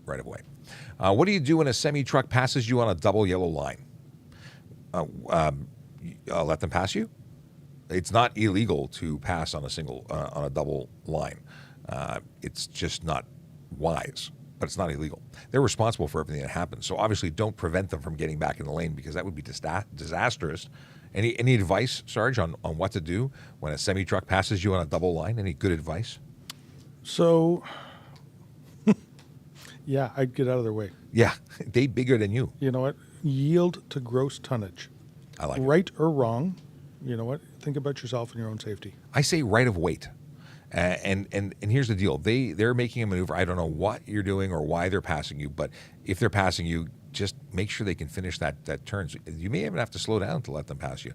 right of way. What do you do when a semi-truck passes you on a double yellow line? Let them pass you? It's not illegal to pass on a double line. It's just not wise. But it's not illegal. They're responsible for everything that happens. So obviously don't prevent them from getting back in the lane, because that would be disastrous. Any advice, Sarge, on what to do when a semi-truck passes you on a double line? Any good advice? So, yeah, I'd get out of their way. Yeah, they bigger than you. You know what? Yield to gross tonnage. I like it. Right or wrong, you know what? Think about yourself and your own safety. I say right of weight. And here's the deal. They're making a maneuver. I don't know what you're doing or why they're passing you, but if they're passing you, just make sure they can finish that turn. So you may even have to slow down to let them pass you.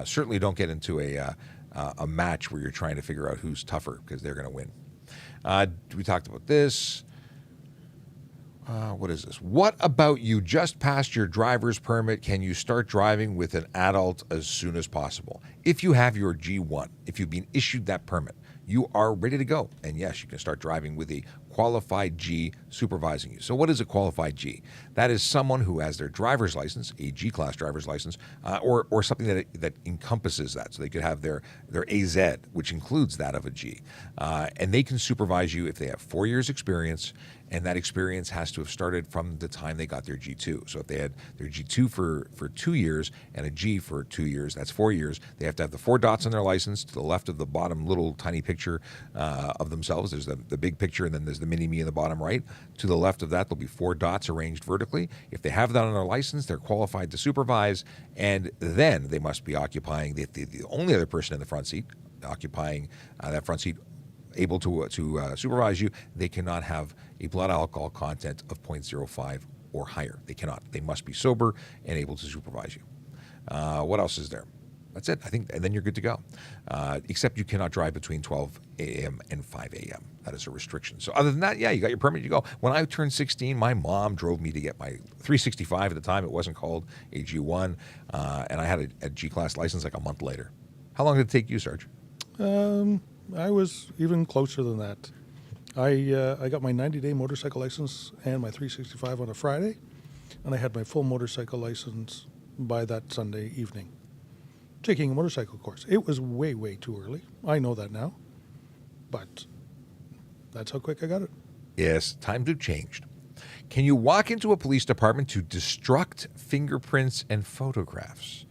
Certainly don't get into a match where you're trying to figure out who's tougher, because they're going to win. We talked about this. What is this? What about you just passed your driver's permit? Can you start driving with an adult as soon as possible? If you have your G1, if you've been issued that permit, you are ready to go. And yes, you can start driving with a qualified G supervising you. So what is a qualified G? That is someone who has their driver's license, a G-class driver's license, or something that encompasses that. So they could have their AZ, which includes that of a G. And they can supervise you if they have 4 years experience, and that experience has to have started from the time they got their G2. So if they had their G2 for 2 years and a G for 2 years, that's 4 years. They have to have the 4 dots on their license. To the left of the bottom little tiny picture of themselves, there's the big picture, and then there's the mini-me in the bottom right. To the left of that, there'll be 4 dots arranged vertically. If they have that on their license, they're qualified to supervise, and then they must be occupying the only other person in the front seat, occupying that front seat, able to supervise you. They cannot have a blood alcohol content of 0.05 or higher. They cannot. They must be sober and able to supervise you. What else is there? That's it, I think, and then you're good to go. Except you cannot drive between 12 a.m. and 5 a.m. That is a restriction. So other than that, yeah, you got your permit, you go. When I turned 16, my mom drove me to get my 365 at the time. It wasn't called a G1, and I had a G-class license like a month later. How long did it take you, Sarge? I was even closer than that. I got my 90-day motorcycle license and my 365 on a Friday, and I had my full motorcycle license by that Sunday evening. Taking a motorcycle course. It was way, way too early. I know that now, but that's how quick I got it. Yes, times have changed. Can you walk into a police department to destruct fingerprints and photographs?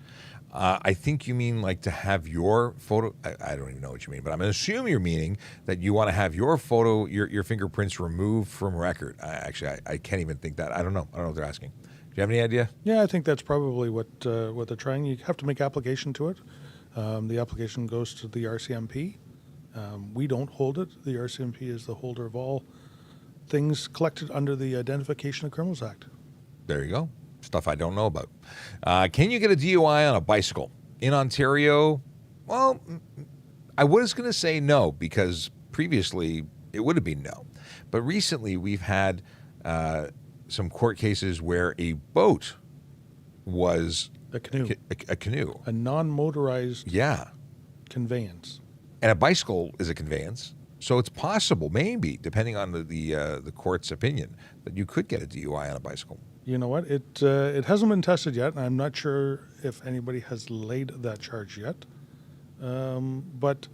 I think you mean like to have your photo. I don't even know what you mean, but I'm going to assume you're meaning that you want to have your photo, your fingerprints removed from record. I can't even think that. I don't know. I don't know what they're asking. Do you have any idea? Yeah, I think that's probably what they're trying. You have to make application to it. The application goes to the RCMP. We don't hold it. The RCMP is the holder of all things collected under the Identification of Criminals Act. There you go. Stuff I don't know about. Can you get a DUI on a bicycle? In Ontario, well, I was going to say no, because previously it would have been no. But recently we've had some court cases where a boat was A canoe. A canoe. A non-motorized Yeah. conveyance. And a bicycle is a conveyance. So it's possible, maybe, depending on the court's opinion, that you could get a DUI on a bicycle. You know what? It hasn't been tested yet, and I'm not sure if anybody has laid that charge yet. But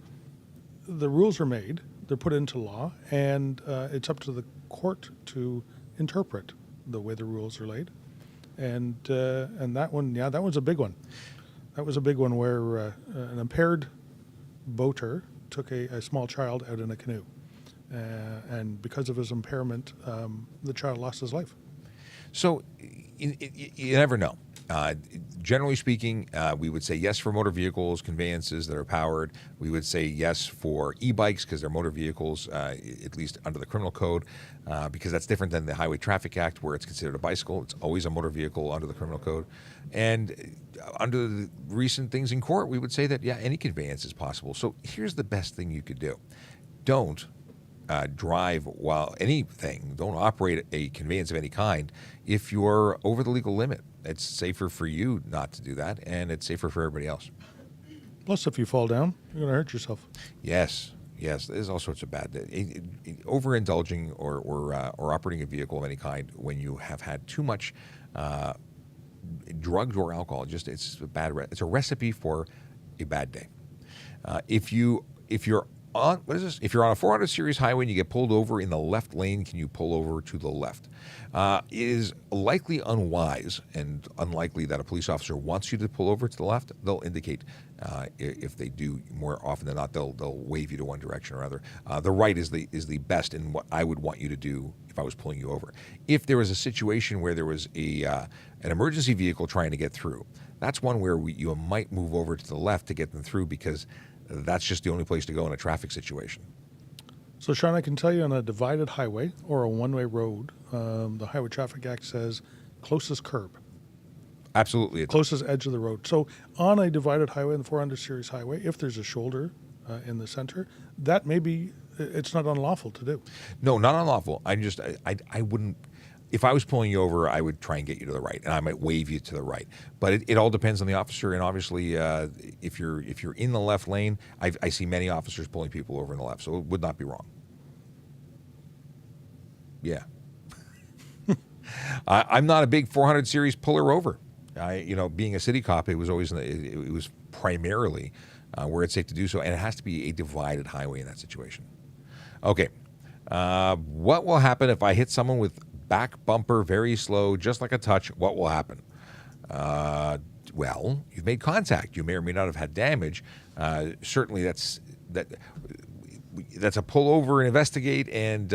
the rules are made, they're put into law, and it's up to the court to interpret the way the rules are laid. And that one, yeah, that was a big one. That was a big one where an impaired boater took a small child out in a canoe. And because of his impairment, the child lost his life. So you never know. Generally speaking, we would say yes for motor vehicles, conveyances that are powered. We would say yes for e-bikes because they're motor vehicles, at least under the criminal code, because that's different than the Highway Traffic Act where it's considered a bicycle. It's always a motor vehicle under the criminal code. And under the recent things in court, we would say that, yeah, any conveyance is possible. So here's the best thing you could do. Don't drive while don't operate a conveyance of any kind if you're over the legal limit. It's safer for you not to do that, and it's safer for everybody else. Plus, if you fall down, you're going to hurt yourself. Yes, there's all sorts of bad. Overindulging or operating a vehicle of any kind when you have had too much drugs or alcohol, it's a bad. It's a recipe for a bad day. If you're on, what is this? If you're on a 400 series highway and you get pulled over in the left lane, can you pull over to the left? It is likely unwise and unlikely that a police officer wants you to pull over to the left. They'll indicate if they do. More often than not, they'll wave you to one direction or other. The right is the best in what I would want you to do if I was pulling you over. If there was a situation where there was an emergency vehicle trying to get through, that's one where you might move over to the left to get them through because that's just the only place to go in a traffic situation. So, Sean, I can tell you on a divided highway or a one-way road, the Highway Traffic Act says closest curb. Absolutely. Closest edge of the road. So on a divided highway, the 400 series highway, if there's a shoulder in the center, that may be, it's not unlawful to do. No, not unlawful. I wouldn't. If I was pulling you over, I would try and get you to the right, and I might wave you to the right. But it all depends on the officer, and obviously, if you're in the left lane, I see many officers pulling people over in the left, so it would not be wrong. Yeah. I'm not a big 400 series puller over. Being a city cop, it was always it was primarily where it's safe to do so, and it has to be a divided highway in that situation. Okay, what will happen if I hit someone with back bumper very slow, just like a touch? What will happen? Well, you've made contact. You may or may not have had damage. Certainly, that's a pull over and investigate, and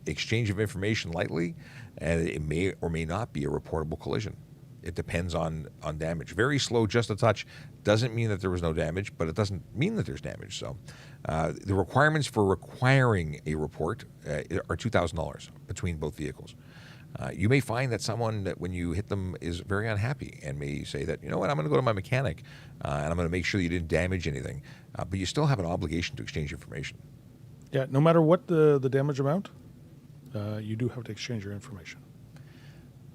exchange of information lightly, and it may or may not be a reportable collision. It depends on damage. Very slow, just a touch, doesn't mean that there was no damage, but it doesn't mean that there's damage. So the requirements for requiring a report are $2,000 between both vehicles. You may find that someone that when you hit them is very unhappy and may say that, you know what, I'm going to go to my mechanic and I'm going to make sure that you didn't damage anything. But you still have an obligation to exchange information. Yeah, no matter what the damage amount, you do have to exchange your information.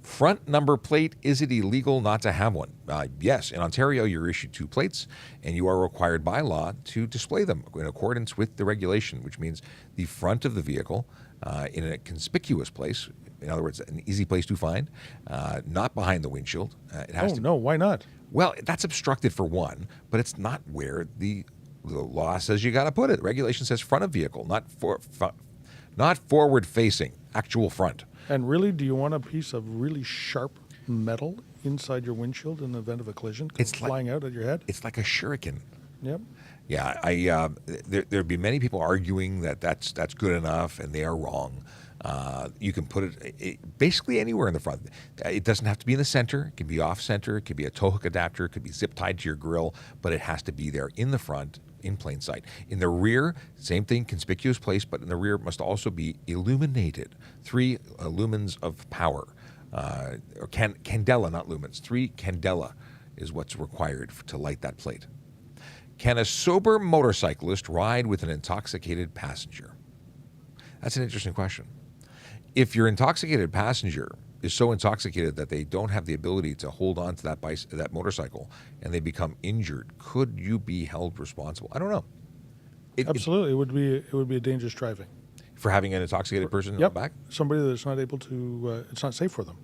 Front number plate, is it illegal not to have one? Yes, in Ontario, you're issued 2 plates, and you are required by law to display them in accordance with the regulation, which means the front of the vehicle in a conspicuous place, in other words, an easy place to find, not behind the windshield. It has no, why not? Well, that's obstructed for one, but it's not where the law says you got to put it. Regulation says front of vehicle, not forward facing, actual front. And really, do you want a piece of really sharp metal inside your windshield in the event of a collision flying out at your head? It's like a shuriken. Yep. Yeah, there'd be many people arguing that that's good enough, and they are wrong. You can put it basically anywhere in the front. It doesn't have to be in the center. It can be off center. It could be a tow hook adapter. It could be zip tied to your grill, but it has to be there in the front, in plain sight. In the rear, same thing, conspicuous place, but in the rear must also be illuminated. 3 lumens of power, or candela, not lumens. 3 candela is what's required to light that plate. Can a sober motorcyclist ride with an intoxicated passenger? That's an interesting question. If your intoxicated passenger is so intoxicated that they don't have the ability to hold on to that motorcycle and they become injured, could you be held responsible? I don't know. Absolutely, it would be a dangerous driving. For having an intoxicated person in the back? Somebody that's not able to, it's not safe for them.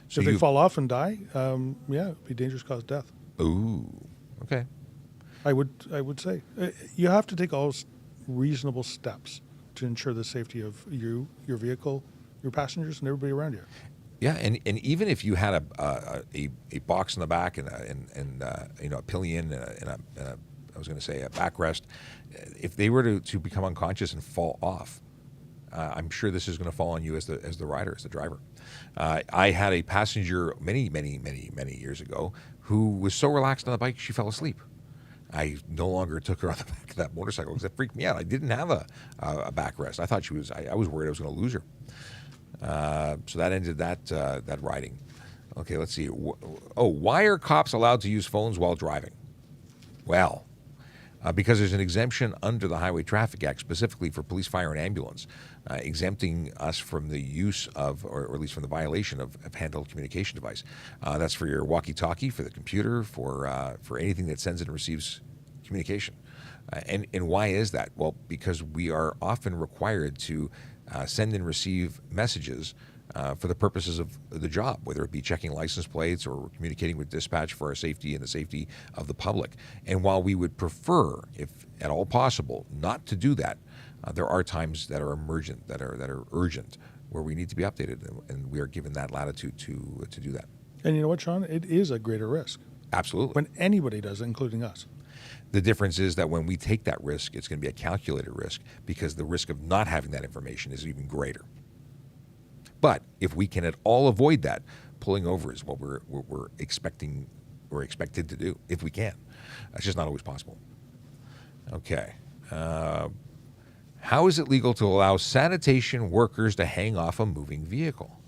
So if they fall off and die, it'd be dangerous, cause death. Ooh, okay. I would say you have to take all reasonable steps to ensure the safety of you, your vehicle, your passengers, and everybody around you. Yeah, and even if you had a box in the back and a pillion and a I was going to say a backrest, if they were to become unconscious and fall off, I'm sure this is going to fall on you as the rider, as the driver. I had a passenger many years ago who was so relaxed on the bike she fell asleep. I no longer took her on the back of that motorcycle because it freaked me out. I didn't have a backrest. I thought she was. I was worried I was going to lose her. So that ended that riding. Okay, let's see. Why are cops allowed to use phones while driving? Well, because there's an exemption under the Highway Traffic Act specifically for police, fire, and ambulance, exempting us from the use of, or at least from the violation of a handheld communication device. That's for your walkie-talkie, for the computer, for anything that sends and receives communication. And why is that? Well, because we are often required to send and receive messages for the purposes of the job, whether it be checking license plates or communicating with dispatch for our safety and the safety of the public. And while we would prefer, if at all possible, not to do that, there are times that are emergent, that are urgent, where we need to be updated, and we are given that latitude to do that. And you know what, Sean? It is a greater risk. Absolutely. When anybody does it, including us. The difference is that when we take that risk, it's going to be a calculated risk because the risk of not having that information is even greater. But if we can at all avoid that, pulling over is what we're expecting, we're expected to do, if we can. That's just not always possible. Okay. How is it legal to allow sanitation workers to hang off a moving vehicle?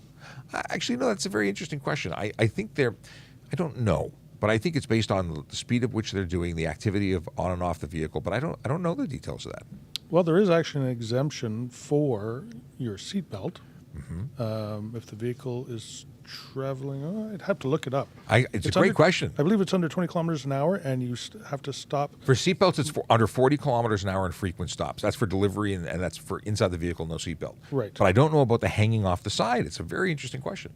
Actually, no, that's a very interesting question. I think I don't know, but I think it's based on the speed at which they're doing the activity of on and off the vehicle, but I don't know the details of that. Well, there is actually an exemption for your seatbelt. If the vehicle is traveling, I'd have to look it up. It's a great question. I believe it's under 20 kilometers an hour, and you have to stop. For seatbelts, it's under 40 kilometers an hour in frequent stops. That's for delivery, and that's for inside the vehicle, no seatbelt. Right. But I don't know about the hanging off the side. It's a very interesting question.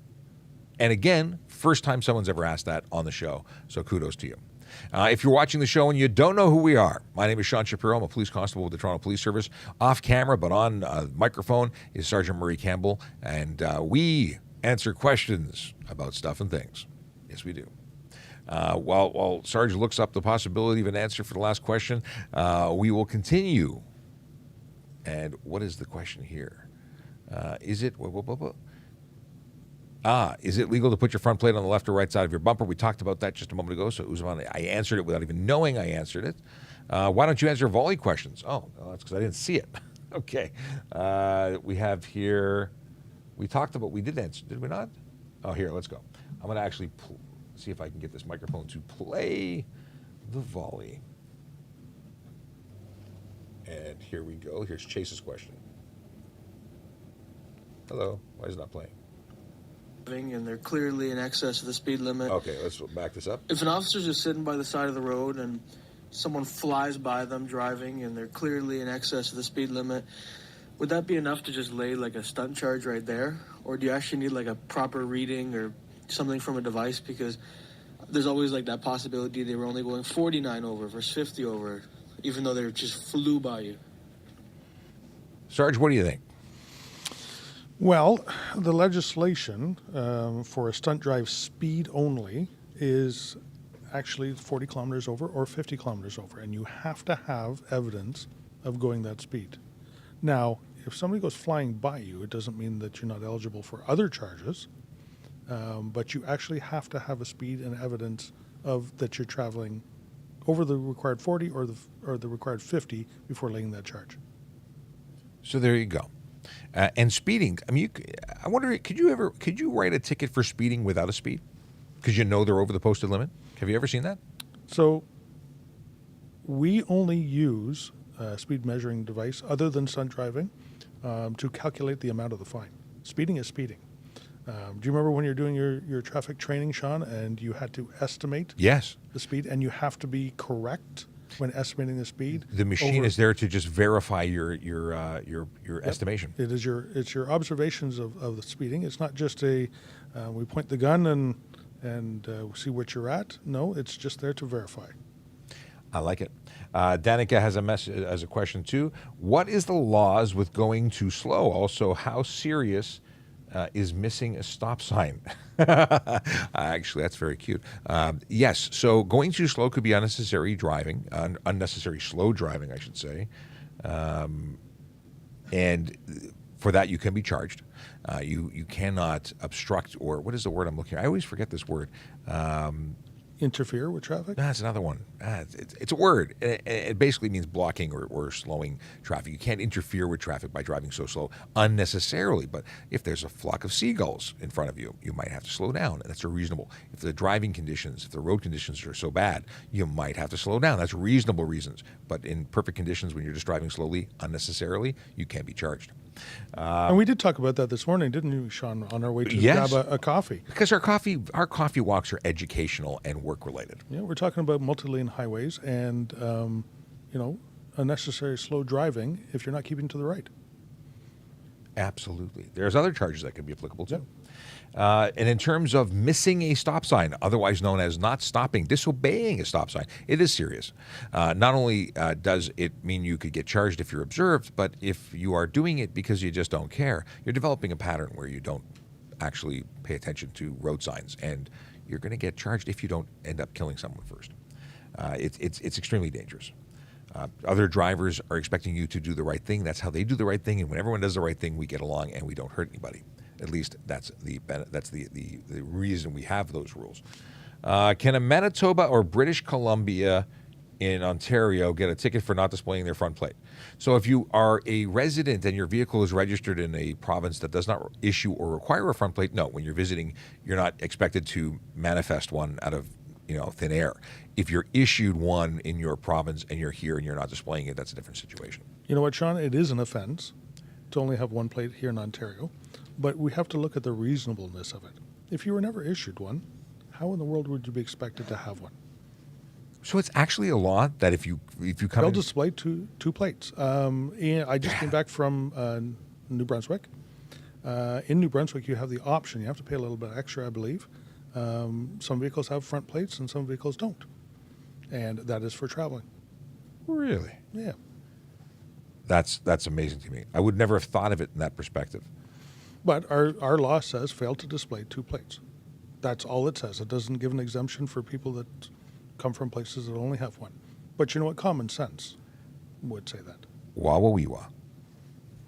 And again, first time someone's ever asked that on the show, so kudos to you. If you're watching the show and you don't know who we are, my name is Sean Shapiro. I'm a police constable with the Toronto Police Service. Off camera, but on microphone, is Sergeant Murray Campbell, and we answer questions about stuff and things. Yes, we do. While Sarge looks up the possibility of an answer for the last question, we will continue. And what is the question here? Is it legal to put your front plate on the left or right side of your bumper? We talked about that just a moment ago, so I answered it without even knowing I answered it. Why don't you answer volley questions? Oh, that's because I didn't see it. Okay. We have here, we did answer, did we not? Oh, here, let's go. I'm going to actually see if I can get this microphone to play the volley. And here we go. Here's Chase's question. Hello. Why is it not playing? And they're clearly in excess of the speed limit. Okay, let's back this up. If an officer's just sitting by the side of the road and someone flies by them driving and they're clearly in excess of the speed limit, would that be enough to just lay like a stunt charge right there? Or do you actually need like a proper reading or something from a device? Because there's always like that possibility they were only going 49 over versus 50 over, even though they just flew by you. Sarge, what do you think? Well, the legislation for a stunt drive speed only is actually 40 kilometers over or 50 kilometers over, and you have to have evidence of going that speed. Now, if somebody goes flying by you, it doesn't mean that you're not eligible for other charges, but you actually have to have a speed and evidence of that you're traveling over the required 40 or the required 50 before laying that charge. So there you go. And speeding, I mean, I wonder, could you write a ticket for speeding without a speed? Because you know they're over the posted limit? Have you ever seen that? So we only use a speed measuring device other than stunt driving to calculate the amount of the fine. Speeding is speeding. Do you remember when you're doing your traffic training, Sean, and you had to estimate Yes. the speed, and you have to be correct when estimating the speed? The machine is there to just verify your estimation. It's your observations of the speeding. It's not just we point the gun and see what you're at. No, it's just there to verify. I like it. Danica has a question too. What is the laws with going too slow? Also, how serious is missing a stop sign? Actually, that's very cute. Yes, so going too slow could be unnecessary driving, unnecessary slow driving, I should say. And for that, you can be charged. You cannot obstruct, or what is the word I'm looking at? I always forget this word. Interfere with traffic? That's another one. It's a word. It basically means blocking or slowing traffic. You can't interfere with traffic by driving so slow unnecessarily. But if there's a flock of seagulls in front of you, you might have to slow down. That's reasonable. If the driving conditions, if the road conditions are so bad, you might have to slow down. That's reasonable reasons. But in perfect conditions, when you're just driving slowly unnecessarily, you can't be charged. And we did talk about that this morning, didn't we, Sean, on our way to grab a coffee? Because our coffee walks are educational and work related. Yeah, we're talking about multi-lane highways and unnecessary slow driving if you're not keeping to the right. Absolutely. There's other charges that could be applicable too. And in terms of missing a stop sign, otherwise known as not stopping, disobeying a stop sign, it is serious. Not only does it mean you could get charged if you're observed, but if you are doing it because you just don't care, you're developing a pattern where you don't actually pay attention to road signs, and you're going to get charged if you don't end up killing someone first. It's extremely dangerous. Other drivers are expecting you to do the right thing. That's how they do the right thing, and when everyone does the right thing, we get along and we don't hurt anybody. At least that's the reason we have those rules. Can a Manitoba or British Columbia in Ontario get a ticket for not displaying their front plate? So if you are a resident and your vehicle is registered in a province that does not issue or require a front plate, no, when you're visiting, you're not expected to manifest one out of thin air. If you're issued one in your province and you're here and you're not displaying it, that's a different situation. You know what, Sean? It is an offense to only have one plate here in Ontario. But we have to look at the reasonableness of it. If you were never issued one, how in the world would you be expected to have one? So it's actually a law that if you come They'll in, display two plates. I just came back from New Brunswick. In New Brunswick, you have the option. You have to pay a little bit extra, I believe. Some vehicles have front plates and some vehicles don't. And that is for traveling. really, Yeah. that's amazing to me. I would never have thought of it in that perspective. But our law says fail to display two plates. That's all it says. It doesn't give an exemption for people that come from places that only have one. But you know what? Common sense would say that. Wah-wah-wee-wah.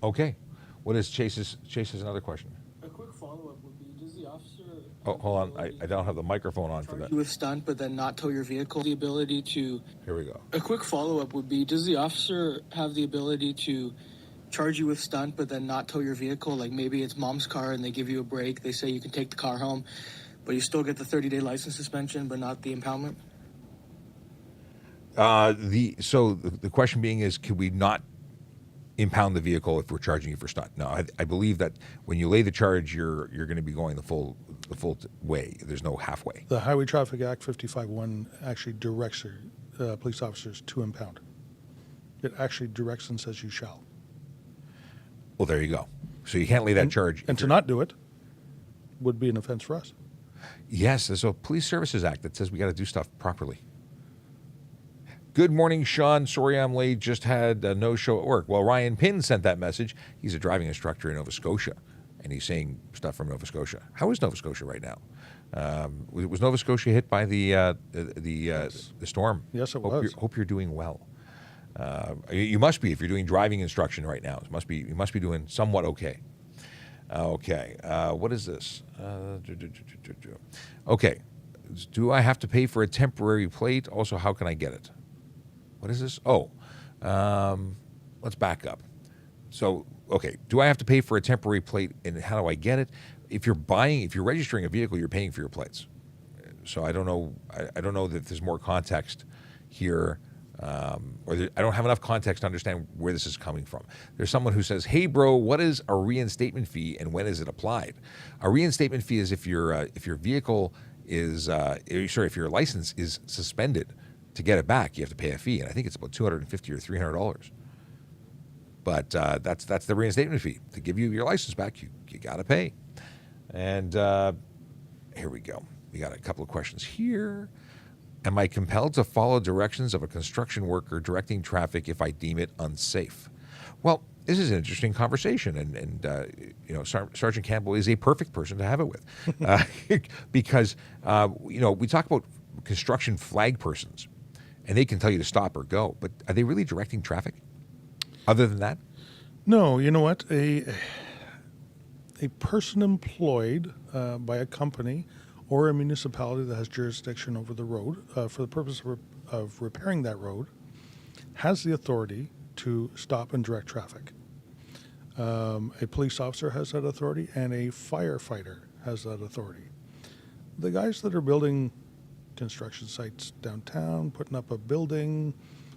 Okay. What is Chase's another question? A quick follow-up would be, does the officer... Oh, hold on. I don't have the microphone on for charge that. you with stunt, but then not tow your vehicle? The ability to... Here we go. A quick follow-up would be, does the officer have the ability to charge you with stunt, but then not tow your vehicle? Like maybe it's mom's car and they give you a break. They say you can take the car home, but you still get the 30-day license suspension, but not the impoundment? The question being is, can we not impound the vehicle if we're charging you for stunt? No, I believe that when you lay the charge, you're going to be going the full way. There's no halfway. The Highway Traffic Act 55.1 actually directs police officers to impound. It actually directs and says you shall. Well, there you go. So you can't lay that charge. And to not do it would be an offense for us. Yes, there's a Police Services Act that says we got to do stuff properly. Good morning, Sean. Sorry I'm late. Just had a no-show at work. Well, Ryan Pinn sent that message. He's a driving instructor in Nova Scotia, and he's saying stuff from Nova Scotia. How is Nova Scotia right now? Was Nova Scotia hit by the storm? Yes, it was. Hope you're doing well. You must be if you're doing driving instruction right now. You must be doing somewhat okay. Okay. What is this? Okay. Do I have to pay for a temporary plate? Also, how can I get it? What is this? Oh, let's back up. So, okay, do I have to pay for a temporary plate, and how do I get it? If you're registering a vehicle, you're paying for your plates. So I don't know. I don't know that there's more context here, I don't have enough context to understand where this is coming from. There's someone who says, "Hey, bro, what is a reinstatement fee, and when is it applied?" A reinstatement fee is if your vehicle is if your license is suspended. To get it back, you have to pay a fee, and I think it's about $250 or $300. But that's the reinstatement fee. To give you your license back, you got to pay. And here we go. We got a couple of questions here. Am I compelled to follow directions of a construction worker directing traffic if I deem it unsafe? Well, this is an interesting conversation, and Sergeant Campbell is a perfect person to have it with, because we talk about construction flag persons, and they can tell you to stop or go, but are they really directing traffic? Other than that, no. You know what? A person employed by a company or a municipality that has jurisdiction over the road for the purpose of repairing that road has the authority to stop and direct traffic. A police officer has that authority, and a firefighter has that authority. The guys that are building construction sites downtown, putting up a building,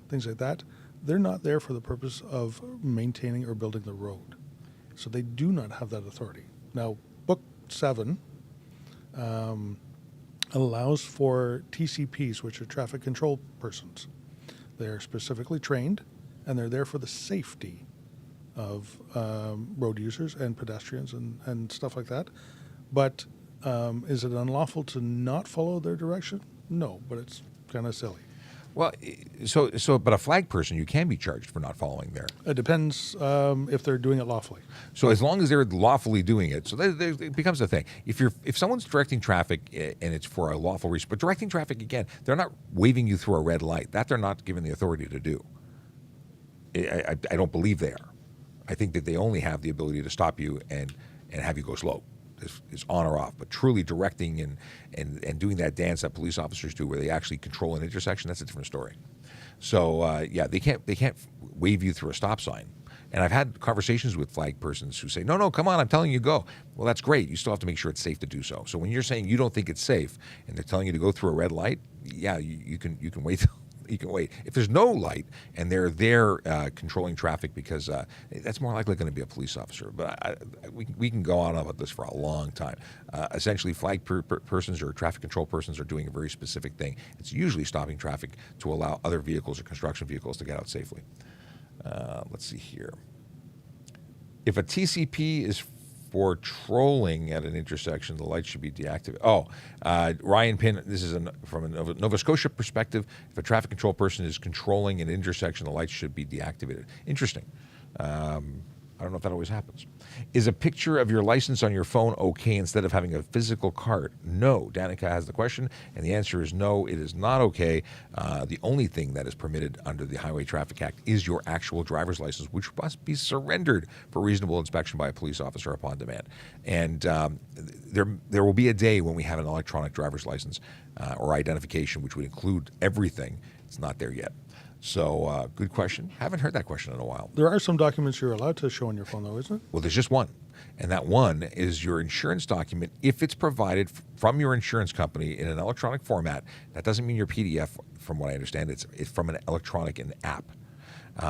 things like that, they're not there for the purpose of maintaining or building the road. So they do not have that authority. Now, Book 7 allows for TCPs, which are traffic control persons. They're specifically trained, and they're there for the safety of road users and pedestrians and stuff like that. But is it unlawful to not follow their direction? No, but it's kind of silly. well, but a flag person, you can be charged for not following there. It depends if they're doing it lawfully. So as long as they're lawfully doing it, so it becomes a thing. If someone's directing traffic and it's for a lawful reason, but directing traffic again, they're not waving you through a red light. That they're not given the authority to do. I don't believe they are. I think that they only have the ability to stop you and have you go slow. Is on or off, but truly directing and doing that dance that police officers do, where they actually control an intersection, that's a different story. So they can't wave you through a stop sign. And I've had conversations with flag persons who say, no, come on, I'm telling you go. Well, that's great. You still have to make sure it's safe to do so. So when you're saying you don't think it's safe and they're telling you to go through a red light, yeah, you can wait you can wait. If there's no light and they're there controlling traffic, because that's more likely going to be a police officer. But we can go on about this for a long time. Essentially, flag persons or traffic control persons are doing a very specific thing. It's usually stopping traffic to allow other vehicles or construction vehicles to get out safely. Let's see here. If a TCP is for trolling at an intersection, the light should be deactivated. Ryan Pinn, this is from a Nova Scotia perspective. If a traffic control person is controlling an intersection, the lights should be deactivated. Interesting. I don't know if that always happens. Is a picture of your license on your phone okay instead of having a physical card? No. Danica has the question, and the answer is no, it is not okay. The only thing that is permitted under the Highway Traffic Act is your actual driver's license, which must be surrendered for reasonable inspection by a police officer upon demand. And there will be a day when we have an electronic driver's license or identification, which would include everything. It's not there yet. So, good question. Haven't heard that question in a while. There are some documents you're allowed to show on your phone, though, isn't it? Well, there's just one. And that one is your insurance document. If it's provided from your insurance company in an electronic format, that doesn't mean your PDF, from what I understand. It's from an electronic app,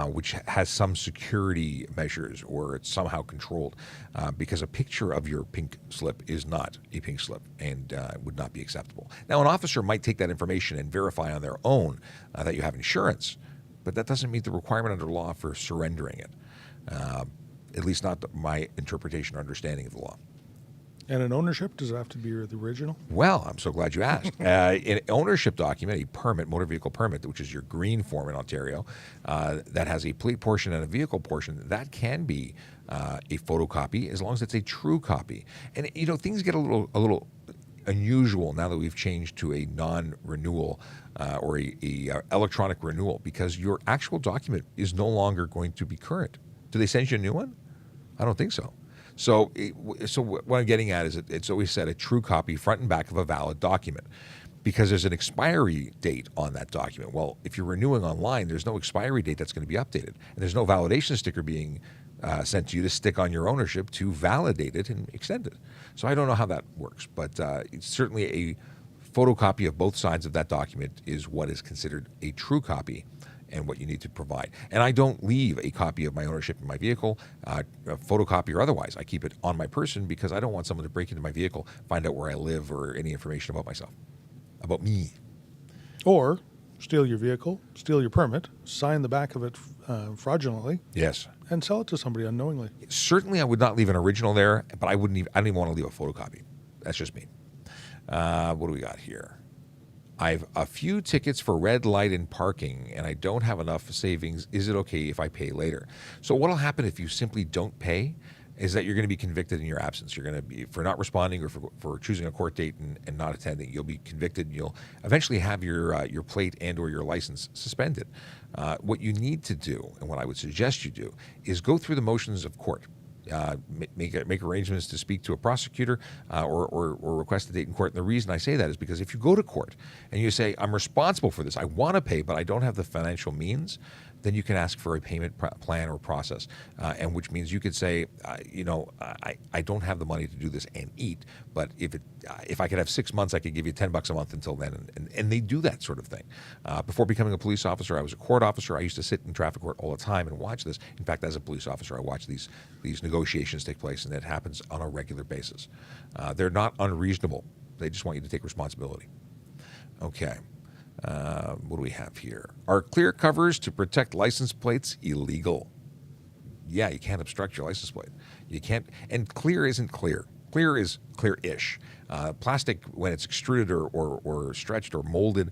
which has some security measures, or it's somehow controlled, because a picture of your pink slip is not a pink slip and would not be acceptable. Now, an officer might take that information and verify on their own that you have insurance, but that doesn't meet the requirement under law for surrendering it, at least not my interpretation or understanding of the law. And an ownership, does it have to be the original? Well, I'm so glad you asked. An ownership document, a permit, motor vehicle permit, which is your green form in Ontario, that has a plate portion and a vehicle portion, that can be a photocopy as long as it's a true copy. And, things get a little unusual now that we've changed to a non-renewal or a electronic renewal, because your actual document is no longer going to be current. Do they send you a new one? I don't think so. So what I'm getting at is it's always said a true copy, front and back of a valid document, because there's an expiry date on that document. Well, if you're renewing online, there's no expiry date that's going to be updated, and there's no validation sticker being sent to you to stick on your ownership to validate it and extend it. So I don't know how that works, but it's certainly a photocopy of both sides of that document is what is considered a true copy and what you need to provide. And I don't leave a copy of my ownership in my vehicle, a photocopy or otherwise. I keep it on my person because I don't want someone to break into my vehicle, find out where I live or any information about myself, about me. Or steal your vehicle, steal your permit, sign the back of it fraudulently. Yes. And sell it to somebody unknowingly. Certainly I would not leave an original there, but I don't even want to leave a photocopy. That's just me. What do we got here? I've a few tickets for red light and parking, and I don't have enough savings. Is it okay if I pay later? So what will happen if you simply don't pay is that you're going to be convicted in your absence. You're going to be, for not responding or for choosing a court date and not attending, you'll be convicted. And you'll eventually have your plate and or your license suspended. What you need to do, and what I would suggest you do, is go through the motions of court. Make arrangements to speak to a prosecutor or request a date in court. And the reason I say that is because if you go to court and you say, I'm responsible for this, I want to pay, but I don't have the financial means, then you can ask for a payment plan or process, and which means you could say, I don't have the money to do this and eat, but if I could have 6 months, I could give you $10 a month until then. And they do that sort of thing. Before becoming a police officer, I was a court officer. I used to sit in traffic court all the time and watch this. In fact, as a police officer, I watch these negotiations take place, and it happens on a regular basis. They're not unreasonable. They just want you to take responsibility. Okay. What do we have here? Are clear covers to protect license plates illegal? Yeah, you can't obstruct your license plate. You can't, and clear isn't clear. Clear is clear-ish. Plastic, when it's extruded or stretched or molded,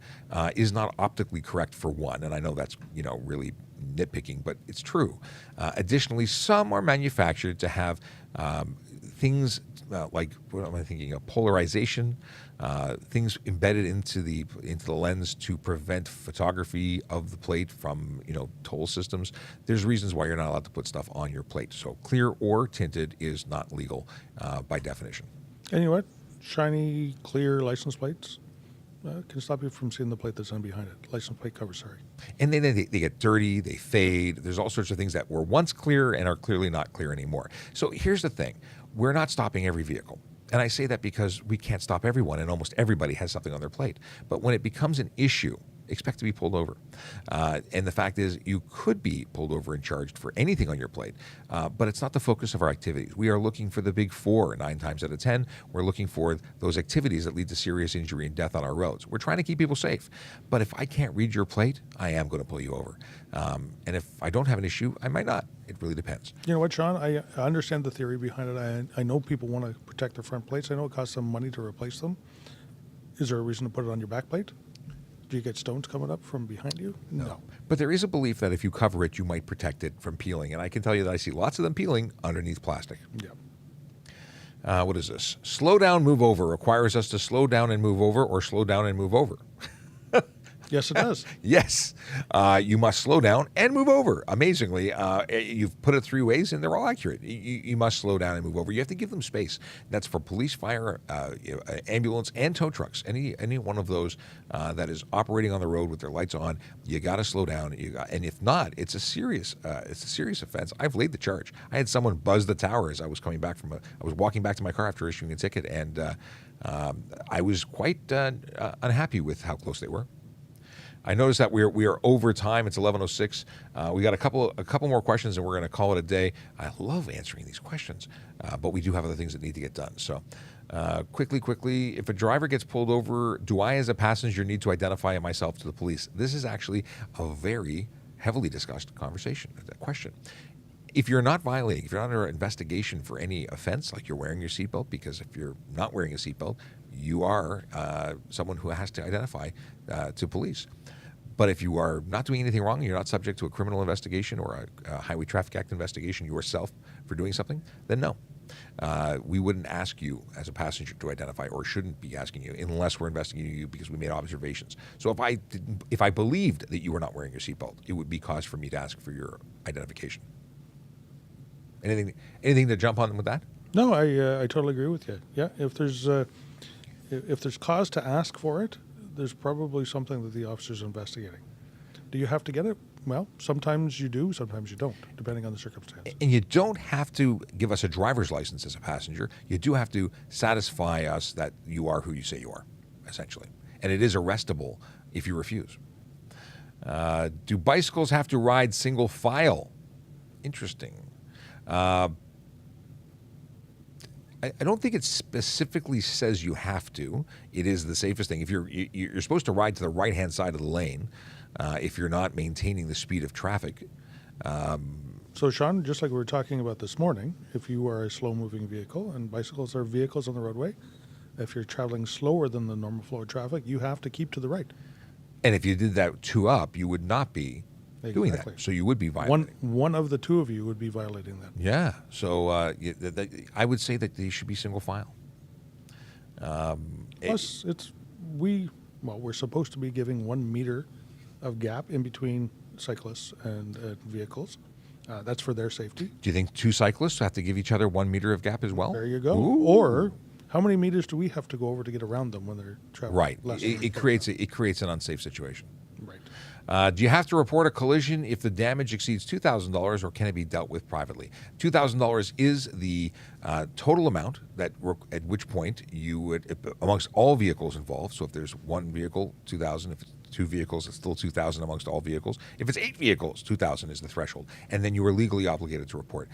is not optically correct for one. And I know that's really nitpicking, but it's true. Additionally, some are manufactured to have things like, what am I thinking of? Polarization, things embedded into the lens to prevent photography of the plate from toll systems. There's reasons why you're not allowed to put stuff on your plate. So clear or tinted is not legal by definition. And you know what? Shiny, clear license plates can stop you from seeing the plate that's on behind it. License plate cover, sorry. And then they get dirty, they fade. There's all sorts of things that were once clear and are clearly not clear anymore. So here's the thing. We're not stopping every vehicle. And I say that because we can't stop everyone, and almost everybody has something on their plate. But when it becomes an issue expect to be pulled over. And the fact is, you could be pulled over and charged for anything on your plate, but it's not the focus of our activities. We are looking for the big four 9 times out of 10. We're looking for those activities that lead to serious injury and death on our roads. We're trying to keep people safe. But if I can't read your plate, I am going to pull you over. And if I don't have an issue, I might not. It really depends. You know what, Sean? I understand the theory behind it. I know people want to protect their front plates. I know it costs them money to replace them. Is there a reason to put it on your back plate? Do you get stones coming up from behind you? No. But there is a belief that if you cover it, you might protect it from peeling. And I can tell you that I see lots of them peeling underneath plastic. Yeah. What is this? Slow down, move over requires us to slow down and move over, or slow down and move over. Yes, it does. Yes. You must slow down and move over. Amazingly, you've put it 3 ways, and they're all accurate. You must slow down and move over. You have to give them space. That's for police, fire, ambulance, and tow trucks. Any one of those that is operating on the road with their lights on, you got to slow down. And if not, it's a serious offense. I've laid the charge. I had someone buzz the tower as I was coming back I was walking back to my car after issuing a ticket, and I was quite unhappy with how close they were. I noticed that we are over time. It's 11:06. We got a couple more questions, and we're going to call it a day. I love answering these questions, but we do have other things that need to get done. So, quickly, if a driver gets pulled over, do I, as a passenger, need to identify myself to the police? This is actually a very heavily discussed question. If you're not violating, if you're not under investigation for any offense, like you're wearing your seatbelt, because if you're not wearing a seatbelt, you are someone who has to identify to police. But if you are not doing anything wrong, you're not subject to a criminal investigation or a Highway Traffic Act investigation yourself for doing something, then no. We wouldn't ask you as a passenger to identify, or shouldn't be asking you, unless we're investigating you because we made observations. So if I believed that you were not wearing your seatbelt, it would be cause for me to ask for your identification. Anything to jump on with that? No, I totally agree with you. Yeah, if there's cause to ask for it, there's probably something that the officer's investigating. Do you have to get it? Well, sometimes you do, sometimes you don't, depending on the circumstance. And you don't have to give us a driver's license as a passenger. You do have to satisfy us that you are who you say you are, essentially. And it is arrestable if you refuse. Do bicycles have to ride single file? Interesting. I don't think it specifically says you have to. It is the safest thing. If you're supposed to ride to the right-hand side of the lane, if you're not maintaining the speed of traffic. So, Sean, just like we were talking about this morning, if you are a slow-moving vehicle, and bicycles are vehicles on the roadway, if you're traveling slower than the normal flow of traffic, you have to keep to the right. And if you did that 2 up, you would not be doing that. So you would be violating. One of the 2 of you would be violating that. Yeah. So I would say that they should be single file. Plus, we're supposed to be giving 1 meter of gap in between cyclists and vehicles. That's for their safety. Do you think 2 cyclists have to give each other 1 meter of gap as well? There you go. Ooh. Or how many meters do we have to go over to get around them when they're traveling? Right. It creates an unsafe situation. Right. Do you have to report a collision if the damage exceeds $2,000, or can it be dealt with privately? $2,000 is the total amount at which point you would, amongst all vehicles involved. So if there's 1 vehicle, $2,000. If it's 2 vehicles, it's still $2,000 amongst all vehicles. If it's 8 vehicles, $2,000 is the threshold, and then you are legally obligated to report.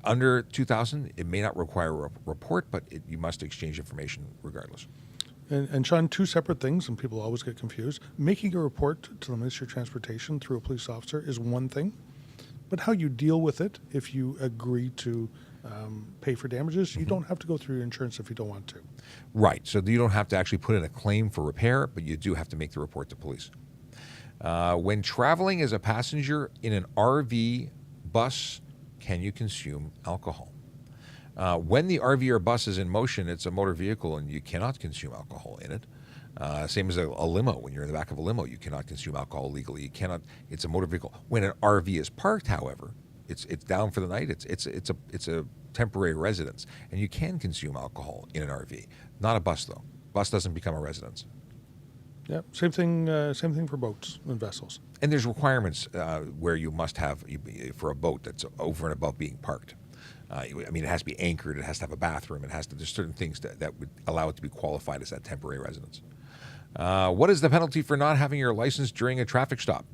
Under $2,000, it may not require a report, but you must exchange information regardless. And Sean, 2 separate things, and people always get confused. Making a report to the Ministry of Transportation through a police officer is one thing, but how you deal with it, if you agree to pay for damages, you don't have to go through your insurance if you don't want to. Right. So you don't have to actually put in a claim for repair, but you do have to make the report to police. When traveling as a passenger in an RV bus, can you consume alcohol? When the RV or bus is in motion, it's a motor vehicle, and you cannot consume alcohol in it. Same as a limo. When you're in the back of a limo, you cannot consume alcohol legally. You cannot. It's a motor vehicle. When an RV is parked, however, it's down for the night. It's a temporary residence, and you can consume alcohol in an RV. Not a bus, though. Bus doesn't become a residence. Yeah, same thing for boats and vessels. And there's requirements where you must have for a boat that's over and above being parked. It has to be anchored. It has to have a bathroom. There's certain things that would allow it to be qualified as that temporary residence. What is the penalty for not having your license during a traffic stop?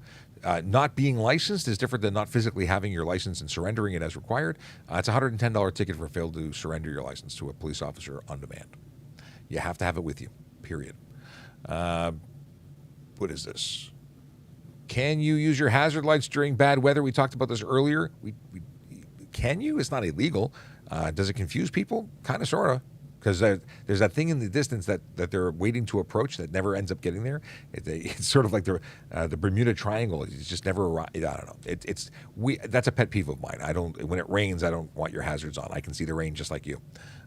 Not being licensed is different than not physically having your license and surrendering it as required. It's a $110 ticket for failure to surrender your license to a police officer on demand. You have to have it with you, period. What is this? Can you use your hazard lights during bad weather? We talked about this earlier. Can you? It's not illegal. Does it confuse people? Kind of, sort of. Because there's that thing in the distance that they're waiting to approach that never ends up getting there. It's sort of like the Bermuda Triangle. It's just never arrived. I don't know. That's a pet peeve of mine. When it rains, I don't want your hazards on. I can see the rain just like you.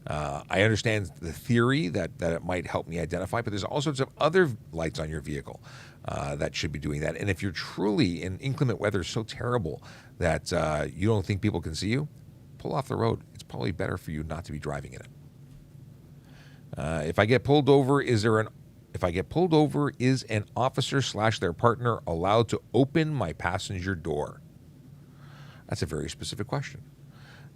I understand the theory that it might help me identify, but there's all sorts of other lights on your vehicle that should be doing that. And if you're truly in inclement weather so terrible that you don't think people can see you, pull off the road. It's probably better for you not to be driving in it. If I get pulled over, is an officer / their partner allowed to open my passenger door? That's a very specific question.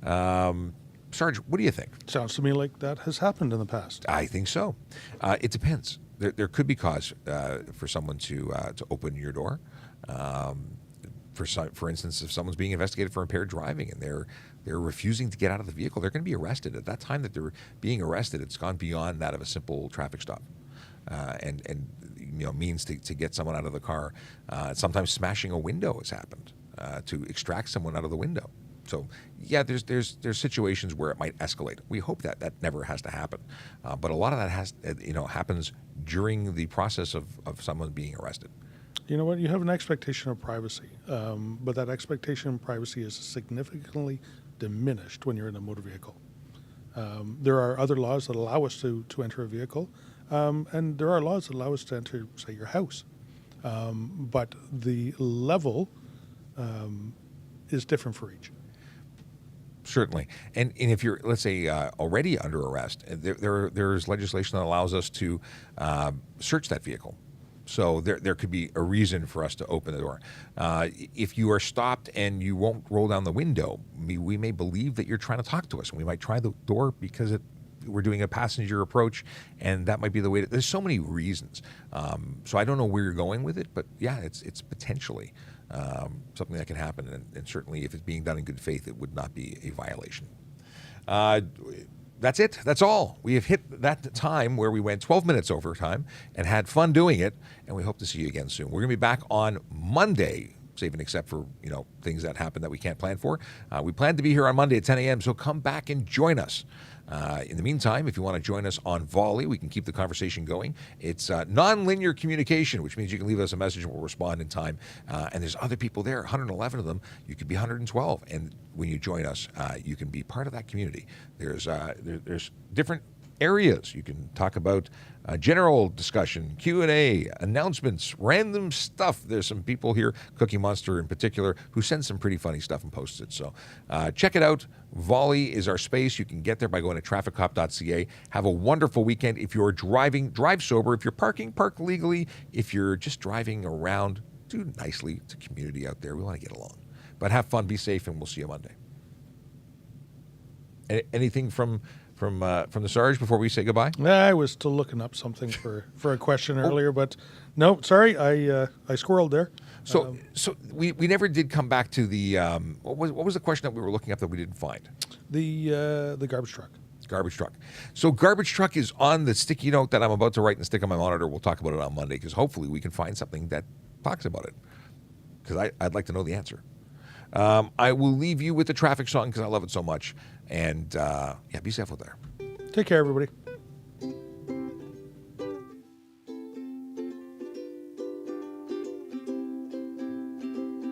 Sarge, what do you think? Sounds to me like that has happened in the past. I think so. It depends. There could be cause for someone to open your door. For instance, if someone's being investigated for impaired driving and they're refusing to get out of the vehicle, they're going to be arrested. At that time that they're being arrested, it's gone beyond that of a simple traffic stop, and means to get someone out of the car. Sometimes smashing a window has happened to extract someone out of the window. So yeah, there's situations where it might escalate. We hope that never has to happen, but a lot of that happens during the process of someone being arrested. You know what? You have an expectation of privacy, but that expectation of privacy is significantly diminished when you're in a motor vehicle. There are other laws that allow us to enter a vehicle, and there are laws that allow us to enter, say, your house. But the level is different for each. Certainly. And if you're, let's say, already under arrest, there's legislation that allows us to search that vehicle. So there could be a reason for us to open the door. If you are stopped and you won't roll down the window, we may believe that you're trying to talk to us. And we might try the door because we're doing a passenger approach, and that might be the way. There's so many reasons. So I don't know where you're going with it, but yeah, it's potentially something that can happen. And certainly if it's being done in good faith, it would not be a violation. That's it. That's all. We have hit that time where we went 12 minutes over time and had fun doing it, and we hope to see you again soon. We're going to be back on Monday, save and except for things that happen that we can't plan for. We plan to be here on Monday at 10 a.m., so come back and join us. In the meantime, if you want to join us on Volley, we can keep the conversation going. It's non-linear communication, which means you can leave us a message and we'll respond in time. And there's other people there, 111 of them. You could be 112. And when you join us, you can be part of that community. There's different areas. You can talk about general discussion, Q&A, announcements, random stuff. There's some people here, Cookie Monster in particular, who send some pretty funny stuff and posts it. So check it out. Volley is our space. You can get there by going to trafficcop.ca. Have a wonderful weekend. If you're driving, drive sober. If you're parking, park legally. If you're just driving around, do nicely. It's a community out there. We want to get along. But have fun, be safe, and we'll see you Monday. Anything from the Sarge before we say goodbye? I was still looking up something for a question earlier, but no, sorry, I squirreled there. So we never did come back to the what was the question that we were looking up that we didn't find? The garbage truck. Garbage truck. So garbage truck is on the sticky note that I'm about to write and stick on my monitor. We'll talk about it on Monday because hopefully we can find something that talks about it because I'd like to know the answer. I will leave you with the traffic song because I love it so much. And be safe out there. Take care, everybody.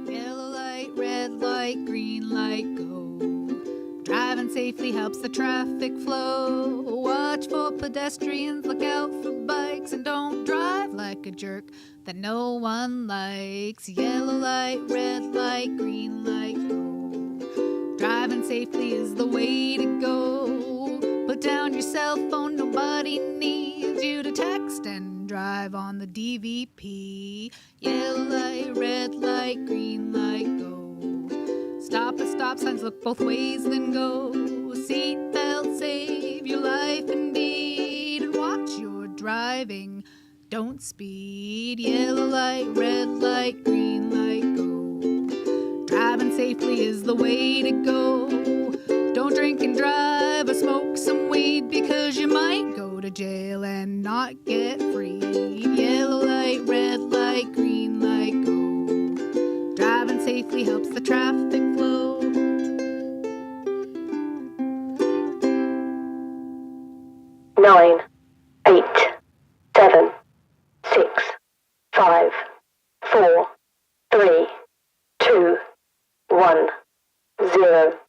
Yellow light, red light, green light, go. Driving safely helps the traffic flow. Watch for pedestrians, look out for bikes, and don't drive like a jerk that no one likes. Yellow light, red light, green light, go. Driving safely is the way to go. Put down your cell phone, nobody needs you to text and drive on the DVP. Yellow light, red light, green light, go. Stop at stop signs, look both ways, then go. Seatbelt, save your life indeed. And watch your driving, Don't speed. Yellow light, red light, green light, go. Driving safely is the way to go. Don't drink and drive or smoke some weed, because you might go to jail and not get freed. Yellow light, red light, green light, go. Driving safely helps the traffic flow. 9, 8, 7, 6, 5, 4, 3, 2, 1, 0.